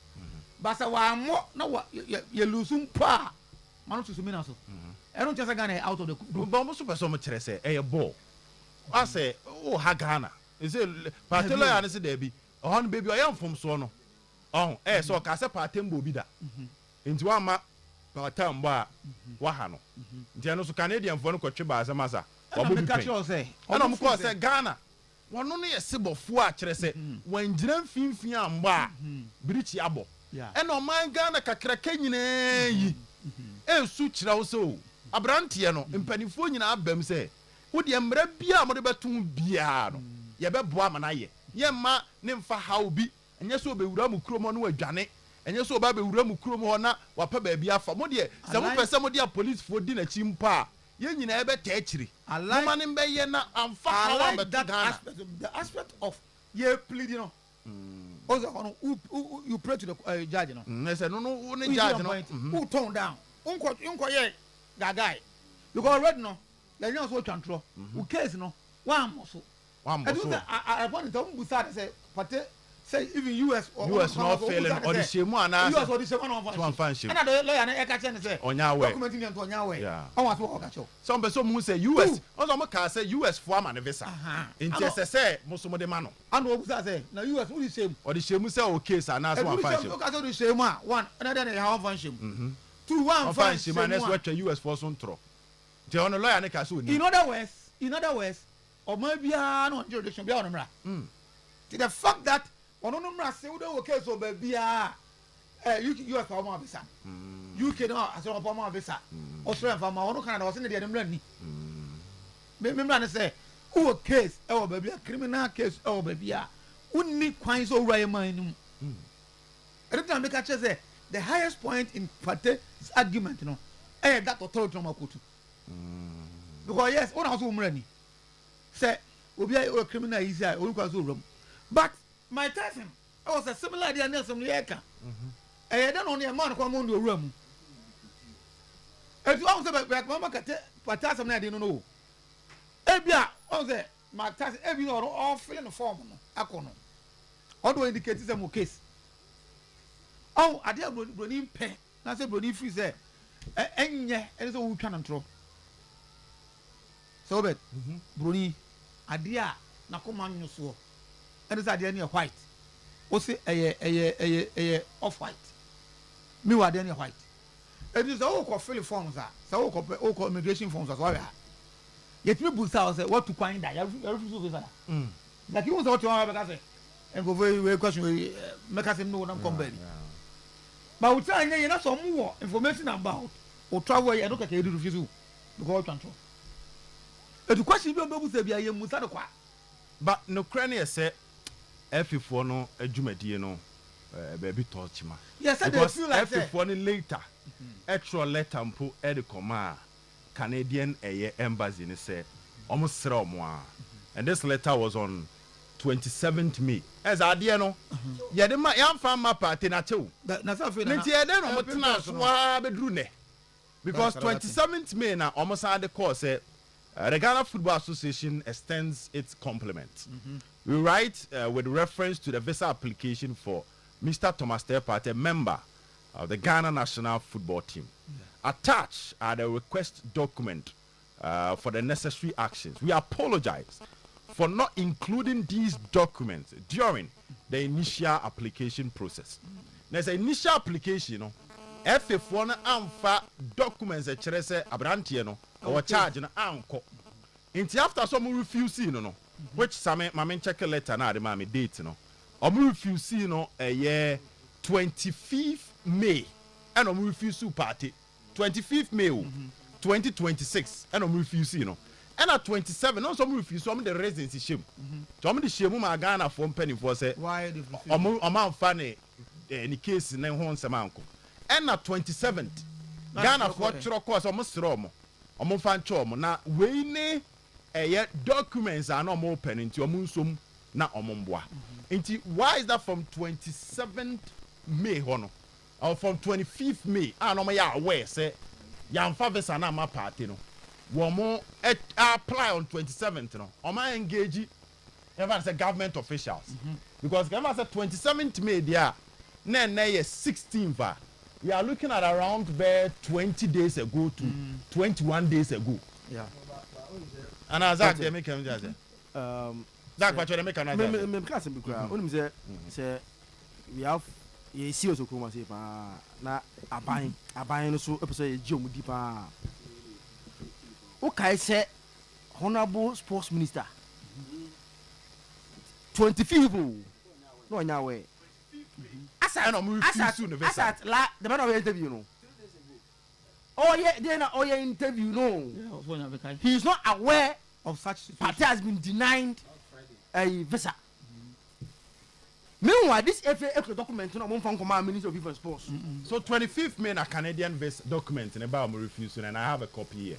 Speaker 3: but say wa mo na you lose mpa manu to sumi na so e no chese Ghana out of the group
Speaker 1: but mo super so mo kire say e ball I say oh ha Ghana is it patela ya ne se da bi oh no baby o yam fom so no oh so ka se patembo bi da nti wa ma patambo a wa ha no nti no so Canadian fo no kwetwe ba asama
Speaker 3: wa bo bi pe
Speaker 1: ana mo ko say Ghana wono no ye sebofo a kire se wan gina mfimfin amba a birichi abo ena o man Ghana kakraka nyina yi su kira wo so abrante no mpanifo nyina abam se wo de mra bia mo de betum bia no ye beboa ma na ye ma ne mfa hawo bi enye so bewura mu kromo no adwane enye so ba bewura mu kromo ho na wapa ba bia afa mo de se mo pese mo de police fo di na chimpa ye nyina ebe ta akiri mo ma ne mbe ye na amfa hawo be Ghana
Speaker 3: the aspect of ye pleading no also you pray to the judge no
Speaker 1: say no judge no
Speaker 3: who tone down unko ye guy because red no the nyans wo twantro who case no one mo so I want to busa say pate say even US
Speaker 1: not failing or the shame one
Speaker 3: US or the shame one
Speaker 1: function
Speaker 3: and the lawyer na e ka che say
Speaker 1: onya we
Speaker 3: document ni to onya we I want to work cho
Speaker 1: some person who say US also mo ka say US for am na visa inte say muso mo de ma no
Speaker 3: and wo busa say na US who the shame
Speaker 1: or the shame say o case na so one function
Speaker 3: ka say the shame one another na how function two one function
Speaker 1: man is what US for so ntro the on lawyer na ka so ni
Speaker 3: in other words or maybe no jurisdiction be on mra the fact that ono no mra say we do case o ba bia US for ma visa UK no as for ma visa Australia for ma ono Canada was in the mra ni me mra say who case e o ba bia criminal case e o ba bia unni kwan so wura man ni every time make a say the highest point in Pate's argument no that authority no makotu because yes one also mra ni say obi a criminal is here olukwa so rom but my cousin I was a similar idea na some yeka eh dan on e man kwa mo ndo rom etu on say back mama kate pata some na dey no ebia on say my cousin ebi no all filling the form no akono odo indicate say mo case oh ade broni pen na say broni free say enye ene so wu twa ntro Sir Obed broni adia na koma nyo so ene say adia na white o say eye off white me wa adia na white it is all ko fill forms are so ko immigration forms are so ya yet me busa say what to find that you refuse to visa like you want to what you say and go very question make us know na come back but we try you na some more information about o travel you no ka you refuse because control the question be obebu say bia ye musa de kwa
Speaker 1: but no crane say F4 no adwumadie no baby touch ma
Speaker 3: yes they feel like
Speaker 1: F4 no later extra letter mpo e de koma Canadian embassy ni say almost sere omo and this letter was on 27th May as adie no ye de ma yan fa ma party na chew
Speaker 3: na sa fe na
Speaker 1: nti ye de no mo tena so wa bedru ne because 27th May na almost had the call say the Ghana Football Association extends its compliments. We write with reference to the visa application for Mr. Thomas Tepat, a member of the Ghana national football team. Attached are the request document for the necessary actions. We apologize for not including these documents during the initial application process. There's an initial application, no. If one amfa documents a cherese abrantie no or charge no anko. Inti after some refuse no, which some my check a letter na the mama date no. Refuse no a year 25th May and refuse party 25th May 2026 and refuse no. And at 27, no some refuse some the residency shame. Some the shame ma Ghana from penny for say
Speaker 3: why the
Speaker 1: amount funny any case in hon samanko. And at 27th Ghana for chro course almost romo. Fan chomo na we ne documents are not open into omunsum na omombwa. Inti why is that from 27th May hono or from 25th May no ya aware say yamfa visa na ma party no womo apply on 27th no o ma engage ever say government officials because government say 27th May there na 16th we are looking at around 20 days ago to 21 days ago.
Speaker 3: Yeah.
Speaker 1: And as that they make him just that what they make another
Speaker 4: me class be kura onim say we have ye see also kuma say pa na aban no so episode ye gi omudi pa o kai say honorable sports minister 20 people no nya we asat la the man of interview no oh yeah then oh yeah interview no he is not aware
Speaker 3: of such situation.
Speaker 4: Party has been denied a visa. Meanwhile, this FA document no one from command Minister of Youth and Sports.
Speaker 1: So 25th May a Canadian visa document in about refusal and I have a copy here.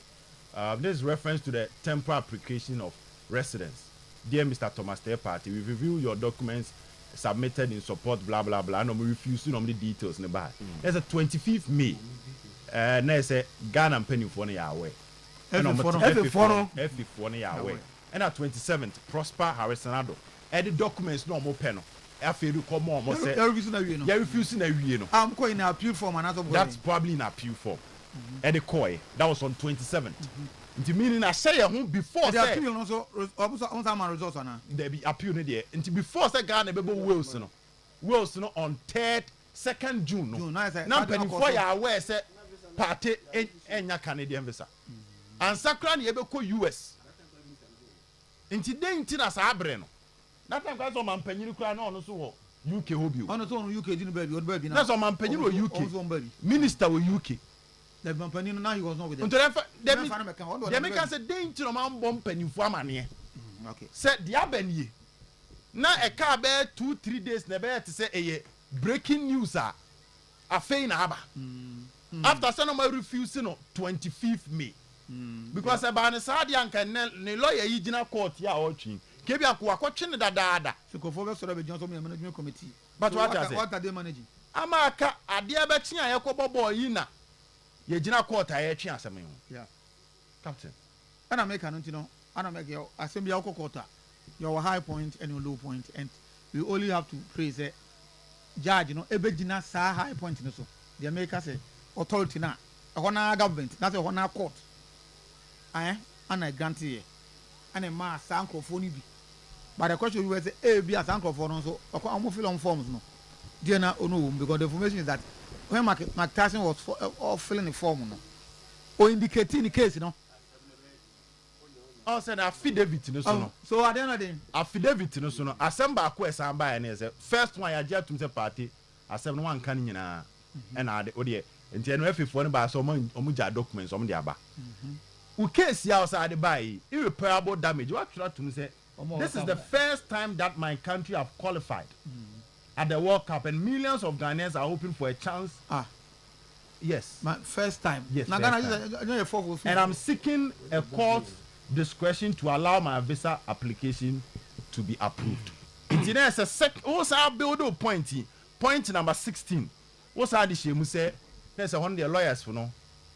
Speaker 1: This is reference to the temporary application of residence. Dear Mr. Thomas Tay Party, we review your documents submitted in support blah blah blah no refusal on the details in the back. There's a 25th May. There's a Ghana penny for the away. And at 27th, Prosper Harrisonado. And the documents no more penal. After you come on, you're refusing a no.
Speaker 3: I'm going in appeal form another.
Speaker 1: That's probably in appeal form. And the COI that was on 27th. Into meaning I say before
Speaker 3: the appeal also results
Speaker 1: there be appeal there. Into before say Ghana be Wilson on 2nd June. Now penny for your aware say party enya Canadian visa. And Sakran yebeko US. Inti den ti na sa abre no. That time kwa so man panyin kura na ono so wo UK hobi.
Speaker 3: Ono so UK di no baby na.
Speaker 1: Na so man panyin wo UK. Minister wo UK.
Speaker 3: The man panyin now he was not with them.
Speaker 1: They make us say den ti no man bom panyin fu amane.
Speaker 3: Okay.
Speaker 1: Say dia banie. Na e ka be 2-3 days na be te say eye breaking news afei na aba. After say no ma refuse no 25th May. Because about the Sadian can ne lawyer Yijina court ya watching. Kebia kwakotwe ne dadaada.
Speaker 3: So Kofobe so be Johnson management committee.
Speaker 1: But what are
Speaker 3: they managing?
Speaker 1: Amaka ade abechi ayekobo boy yi na ye gina court ayetwe asem yi.
Speaker 3: Yeah.
Speaker 1: Captain.
Speaker 3: And I make an you know, and I make your assembly court. Your high point and your low point, and we only have to praise a judge, you know, ebegina sa high point in so. The America say authority na a government, that's a honor court. And I grant you, and a mass uncle for you. But the question was a be as uncle for also, I'm on forms no. Dear no, because the information is that when Mark Tyson was filling the form, no, or indicating the case, you know.
Speaker 1: Oh, said affidavit no so no.
Speaker 3: So I don't know
Speaker 1: affidavit no so no. Assemble quest and buy and say first one I just to say party, assemble one can nyina. And I the nti no afifo no ba so omuja documents omu de aba. We case ya outside buy irreparable damage. What try to say this is the first time that my country have qualified at the World Cup and millions of Ghanaians are hoping for a chance. Yes.
Speaker 3: My first time.
Speaker 1: Yes.
Speaker 3: Now
Speaker 1: and I'm seeking a court discretion to allow my visa application to be approved. There's a what's our build point number 16. What's our issue? We say there's one of the lawyers for no.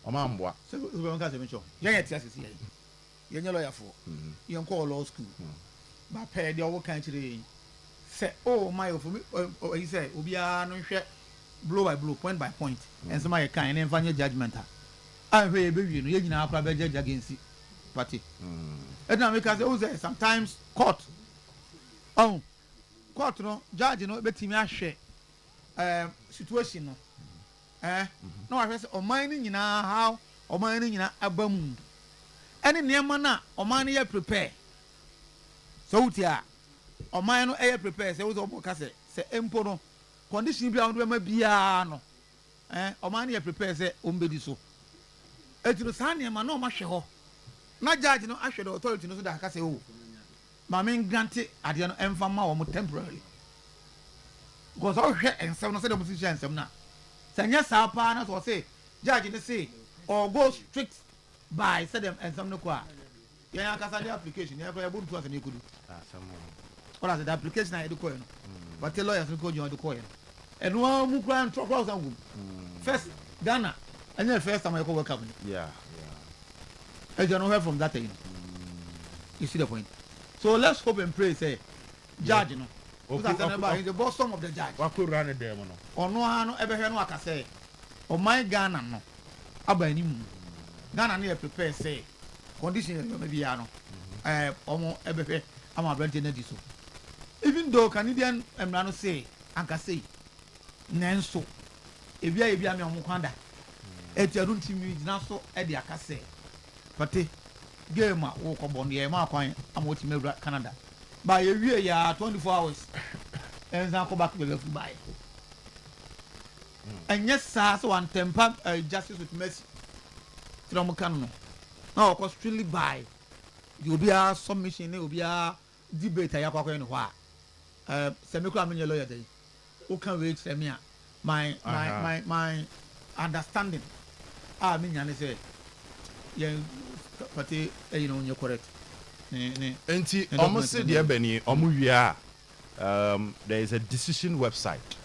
Speaker 1: Omambwa.
Speaker 3: So we want to say you're lawyer for. You call law school. But pay the other country. Say, oh my, he said, Ubia no share blow by blow, point by point, and some my kind and find your judgment. I pay baby, you know, private judge against it. Party. And now because sometimes court. Oh, court no judge no betimi ahwe situation no no ahwe say oman ni nyina how oman ni nyina abamu ene niema na oman ni prepare so utia oman no prepare say wo so ka say empo no condition bi a wo ma bia no oman ni prepare say ombedi so etiro sa niema na o ma hwe ho na judge no ahwe the authority no so da ka say o ma men grant ade no emfa ma wo temporarily because all hwe ensem no say the position ensem na sanya sa pa na so say judge ne say or go strict by say them ensem no kwa ya ka sa the application ya ko ya budu to ase ne kudu or as the application na edu ko no but the lawyers no ko jo edu ko no eno mu kwa ntro kwa sangu first Ghana and the first time I go welcome
Speaker 1: yeah
Speaker 3: I don't hear from that thing you see the point so let's hope and pray say judge no because the bosom of the judge
Speaker 1: wa ko run dem no
Speaker 3: ono ha no ebehwe no aka say o my Ghana no aba ni mu Ghana no prepare say condition no be ya no omo ebehwe ama brand na di so even though Canadian emra no say anka say nenso ebia me omo kwanda etiaru ntimi gina so e de aka say pate game a wo ko bon ye ma kwan ama oti mewura Canada ba ye wie ya 24 hours enza ko back be lefu by and yes sir so one temper justice with mercy from kan no na o ko strictly by you be a submission e obi a debate ya kwakwa no ho a se me ko amenye lawyer dey o kan wait se me a my understanding me nyane say ye pati you know you're correct
Speaker 1: enti almost said the ebony omuwia there is a decision website.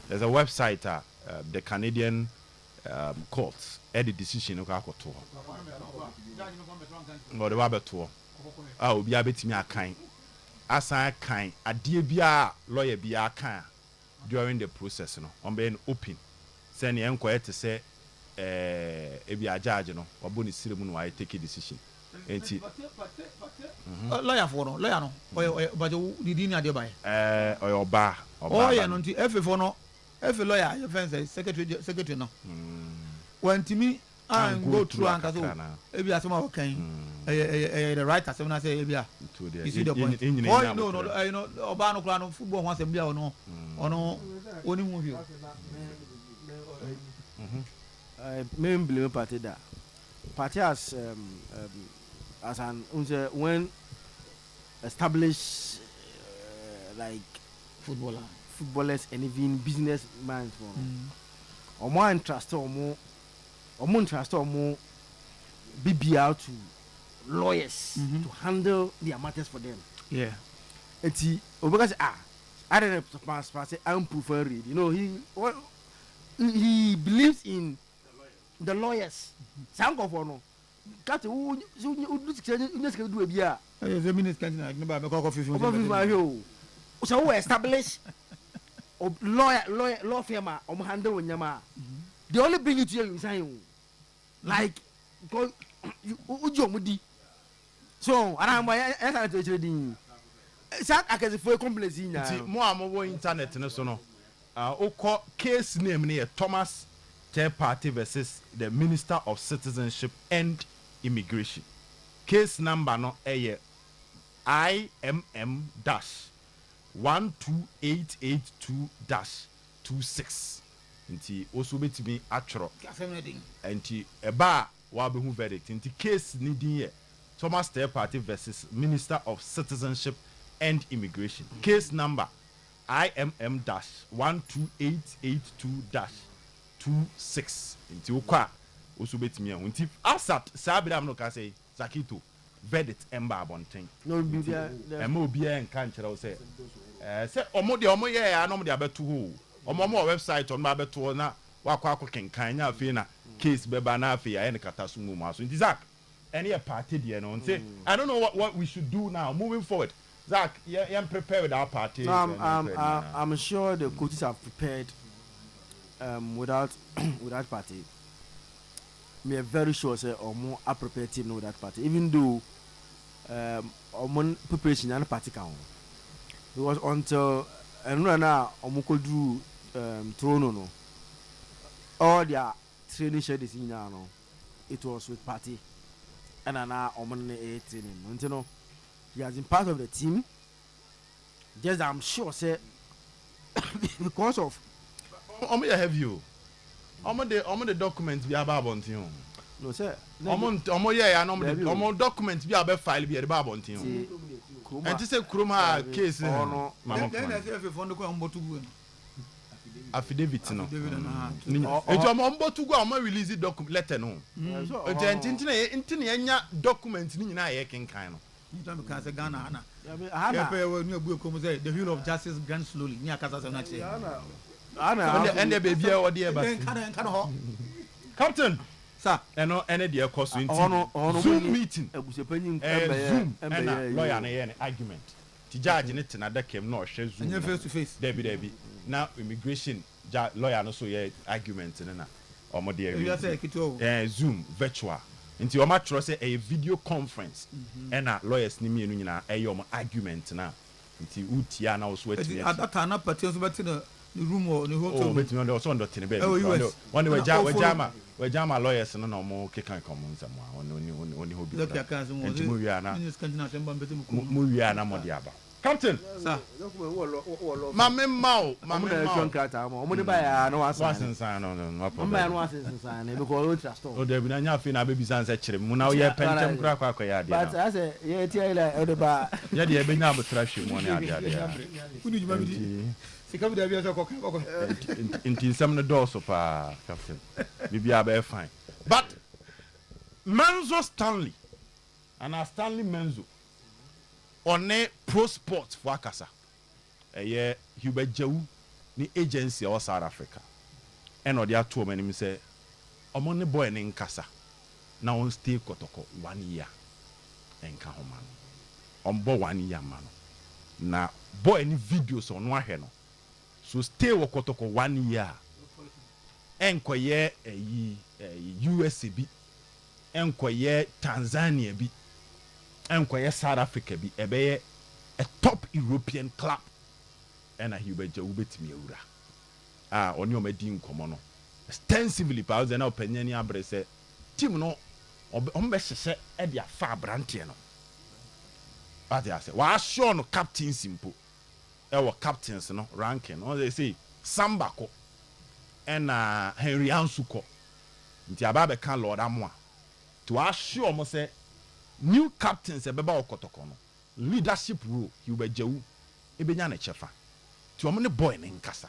Speaker 1: There's a website the Canadian courts the decision no ka koto no the wabeto obi abetimi akan asan kan ade bia lawyer bia kan during the process no on being open say ne enko ete say ebi judge no wabo ni sire mu no I take a decision enti
Speaker 3: lawyer for no lawyer no but the din ade bai
Speaker 1: oba
Speaker 3: yeah no nti efe for no efe lawyer your friend say secretary no when timi and go through and so ebi asema o kan the right asema na say ebi you see the point no you know oba no kura no football wan say bia ono oni mu hio
Speaker 4: main blame party that party as an when established like footballers and even businessmen or more interest or more interest or more BBL to lawyers to handle their matters for them.
Speaker 3: Yeah.
Speaker 4: It's because I don't know pass I'm prefer read. You know he believes in the lawyers. Sanko for no. Got who do a beer.
Speaker 3: The minister
Speaker 4: so establish law firm handle when yama. They only bring it to you sign like you so and I'm trading. Sak akase for complex ina.
Speaker 1: Mo amowo internet no so no. Oko case name ne Thomas Third Party versus the Minister of Citizenship and Immigration. Case number no IMM-12882-26. Nti also betimi atro. Nti eba wa be hu verdict. Nti case ni din ye Thomas Third Party versus Minister of Citizenship and Immigration. Case number IMM-12882-26. Nti ukwa also betimi ya. Nti asat sabidam no ka say Zakito verdict emba abonten.
Speaker 4: No be there.
Speaker 1: Ema obi en kan kire o say say omo de omo ye ya no mo de abeto ho. Omo website on ma beto na wakwa kenkan nya afi na case beba na afi ya en kata so mu aso. Nti Zach any party there no say I don't know what we should do now moving forward. Zach, you prepare with our party.
Speaker 4: I'm sure the coaches have prepared without party. Me are very sure say or more a prepared team with that party. Even though preparation and party count. Because until and right now Omukodru Trono no all their training schedules in no it was with party and now Omone training. You know, he has been part of the team. Just I'm sure say because of
Speaker 1: have you the documents be about on you.
Speaker 4: No sir.
Speaker 1: Documents be about file be about on you. And to say Kruma case affidavit no. It's on to go and release the document letter no. It's documents ni na ye ken kan no.
Speaker 3: Because Ghana the wheel of justice grants slowly.
Speaker 1: And the baby or the Captain, sir, and the cost Zoom meeting, Zoom, and lawyer and argument. The judge in it and that came no share Zoom face to face. Debbie. Now immigration lawyer no so argument and or more dear Zoom virtual. Into your match say a video conference and lawyers ni me no nyina e your argument na nti utia na also wait
Speaker 3: at that time na party so bet the room or the hotel
Speaker 1: oh bet me also on the baby one we jama lawyers no no mo kekan common some oni hobi nti mo wia na mo dia ba Captain
Speaker 3: sir
Speaker 1: mama mau
Speaker 4: omoni ba ya no
Speaker 1: wasan no
Speaker 4: problem no wasan because trust
Speaker 1: o de bi na nya fi na baby san se kire mu na o ye pentem kura kwa ya dia
Speaker 4: but as ye tie ila o de ba
Speaker 1: ya de be nya botra hwe mu na dia
Speaker 3: unu juma bi sika bi da bi so kokko
Speaker 1: intin sam no do so pa Captain bibia ba fine but Menzo Stanley and Stanley Menzo on a pro sports for akasa eye Hubert Jewu ni agency of South Africa and o dia to me say omo ne boy ne nkasa na on stay kotoko 1 year enka ho man on bo 1 year man na boy ni videos on ahwe no so stay wo kotoko 1 year enkoye USA bi enkoye Tanzania bi enkoye South Africa bi ebeye a top European club and a Hubert Jewu betimi awura oni o medi nkomo no extensively pa ze na opanyani abre se team no ombe hyehyɛ e dia fa brantie no what they say wa show no captain simple e wo captains no ranking no they say Samba ko and Henry Ansuko nti ababe kan Lord Amoa to assure mo say new captains e beba okotoko no leadership role Hubert Jewu e benya na chefa ti omo ne boy ne nkasa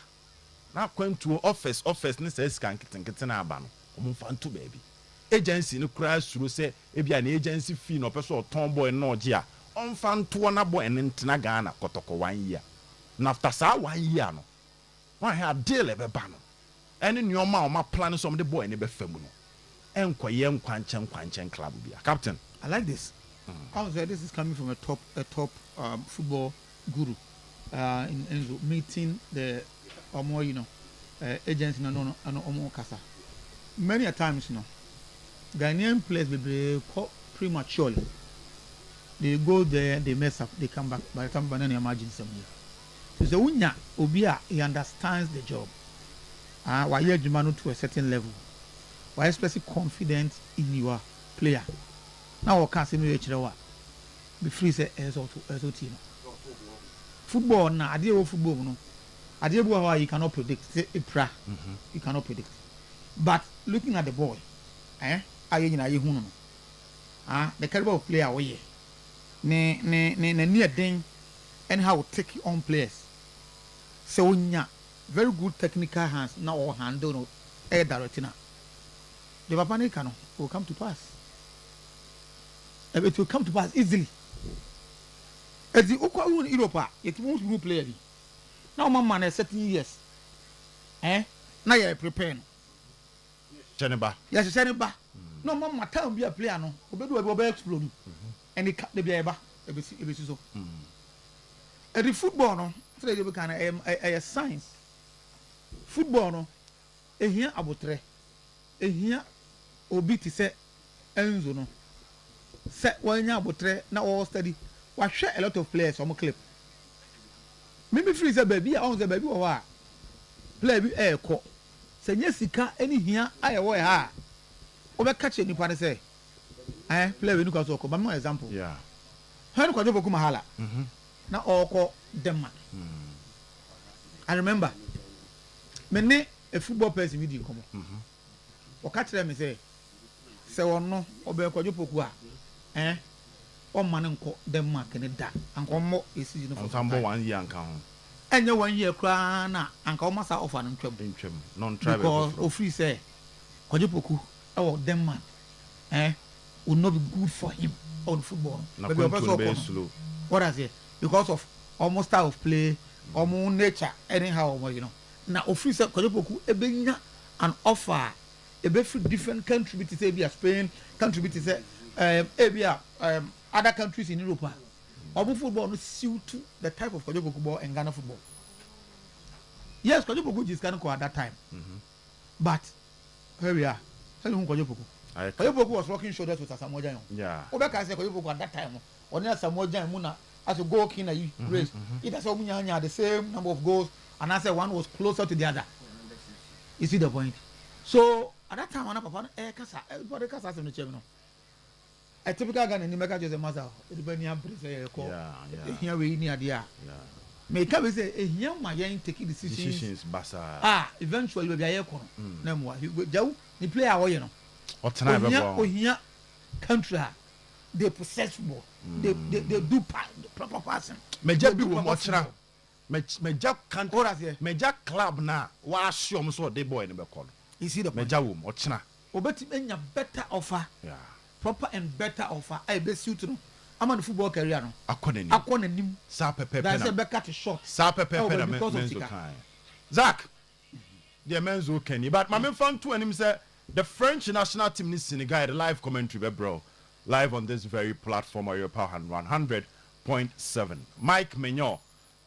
Speaker 1: na kwantu office ne say scan kitenkete na aba no omo fa nto baby agency no kura suro say e bia na agency fee no person oton boy no oje a on fa nto na boy ne ntena Ghana kotoko 1 year na after sa 1 year no one ha deal e beba no ene nyoma o ma plan so the boy ne be famu no enkoye nkwanchen club bia captain.
Speaker 3: I like this. I was this is coming from a top football guru in Enzo meeting the agents no kasa. Many a times Ghanaian players will be caught prematurely. They go there, they mess up, they come back. By the time Banana imagine some year. So Unya Obia, he understands the job. Why you to a certain level. Why especially confident in your player. Now I can't say me be free say SOT. Football na idea of football no. Idea why you cannot predict. Say you cannot predict. But looking at the boy, the caliber of player we ne near thing and how take on players. So very good technical hands now or handle no air directing. The Papanica will come to pass. It will come to pass easily. As the Oka in Europa, it won't group player. Now, my man is 17 years. Now you're preparing.
Speaker 1: Seneba.
Speaker 3: Yes, Seneba. No, Mamma, tell me a player. No, Obed explode. And he cut the Biaba. It so. At the football, no, so they become a science. Football, no, a here abotre. A here Obiti say Enzo no. Set one year abotre now all study. We share a lot of players on my clip. me free say baby on say baby wa play bi e ko se nya sika eni hia aye wo ha obe catch nipa ne say play we nuka so ko ba example
Speaker 1: yeah
Speaker 3: han ko jobo ku mahala na oko Denmark I remember me ne a football person we di komo o catch them say wono obe ko jobo ku a o man nko Denmark ne da anko mo esi no
Speaker 1: for 1 year anka ho
Speaker 3: enye 1 year kra na anka o masa offer no ntwam
Speaker 1: non tribal
Speaker 3: because o free say ko jobo ku e Denmark will not be good for him on football.
Speaker 1: Slow.
Speaker 3: What I say? Because of almost style of play, almost nature, anyhow, you know. Now, official Kojopoku ebenya an offer, ebe free different countries, to say be Spain, country to say other countries in Europe. Almost football no suit to the type of Kojopoku ball and Ghana football. Yes, Kojopoku is Ghana at that time, but here we are. Tell you who Kojopoku. Kojopoku was working shoulders with Asamoah Gyan.
Speaker 1: Yeah.
Speaker 3: Obeka say Kojopoku at that time. Only Asamoah Gyan muna as a goal king race. It has had the same number of goals, and I said one was closer to the other. You see the point? So at that time, papa kasa everybody kasa some chemo. A typical Ghana ni meka just a matter. Everybody have say call. Yeah. Here we near there. Yeah. Make up say here my young taking decisions basa. Eventually we be here kono. Na mo jaw ni player wo ye no.
Speaker 1: What time
Speaker 3: here country they possess football. They do proper passing.
Speaker 1: Meja bi wo mo chira. Meja country. Meja club na wa assume so dey boy ni be call.
Speaker 3: You see the
Speaker 1: meja wo mo chira.
Speaker 3: Obeti enya better offer. Yeah. Proper and better offer. I be suit no. I'm on the football career no. Akona nim.
Speaker 1: Sa pepe na.
Speaker 3: That's a back at shot.
Speaker 1: Sa pepe na menzo kan. Zach. The menzo can. But my men fan to him say the French national team in Senegal, the live commentary, bro, live on this very platform, Oyerepa 100.7. Mike Menyo,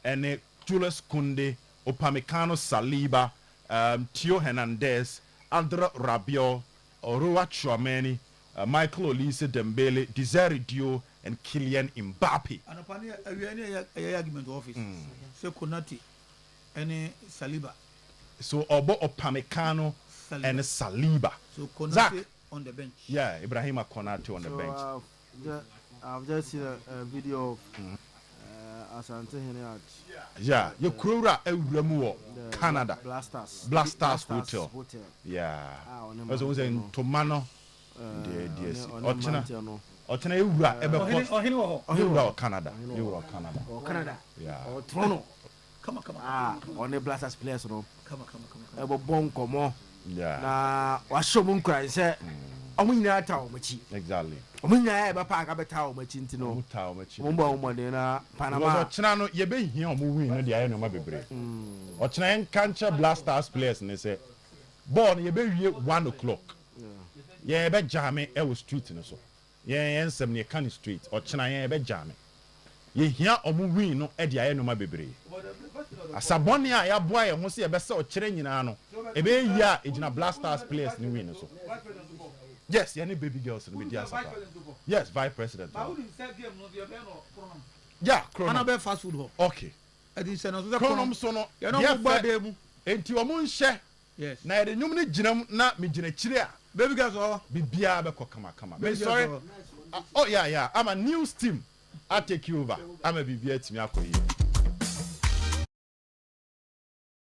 Speaker 1: and Julius Kunde, Upamecano Saliba, Tio Hernandez, Andra Rabiot, Oroa Chouameni, Michael Olise Dembele, Desiree Dio, and Kylian Mbappe.
Speaker 3: And upon a argument office, so Konati, and Saliba.
Speaker 1: So Obo Upamecano and Saliba.
Speaker 3: So Konate on the bench.
Speaker 1: Yeah, Ibrahima Konate on the bench.
Speaker 4: I've just seen a video of Asante Hene.
Speaker 1: Yeah, you Krura Ewremuo, Canada. Blasters Hotel. Yeah. As I was in Tomano. Ochina Ewra Ewra Canada.
Speaker 3: Or Canada.
Speaker 1: Yeah.
Speaker 3: Or Toronto. Come on.
Speaker 4: On the Blasters players, no.
Speaker 3: Come.
Speaker 4: Ebo bon komo.
Speaker 1: Yeah.
Speaker 4: Na washomu nkran se omunyina ta omachi.
Speaker 1: Exactly.
Speaker 4: Omunyina e ba pa ka beta omachi ntino.
Speaker 1: Ta omachi.
Speaker 4: Mumba omode na Panama.
Speaker 1: Ochina no ye be hia omu win no de aye no ma bebre. Ochina en cancer Blasters players ne say ball ye be wie 1 o'clock. Yeah. Ye be jame e wo street no so. Ye ensem ne kan street. Ochina ye be jame. Ye hia omu win no e de aye no ma bebre. Asaboni a ya boy ho se ye be se o kire nyina no ebe yi a ejina Blasters players ni win so. Yes, any baby girls in media. Yes, vice president. Yeah,
Speaker 3: Chronom fast food.
Speaker 1: Okay. Chronom so no. You know mu. Enti omo nhye. Yes. Na ye nyum ni ginam na me gina kire a.
Speaker 3: Baby girls
Speaker 1: bibia be kama. Me sorry. Oh yeah. I'm a new team. I take you over. I'm a bibia timi akoyi.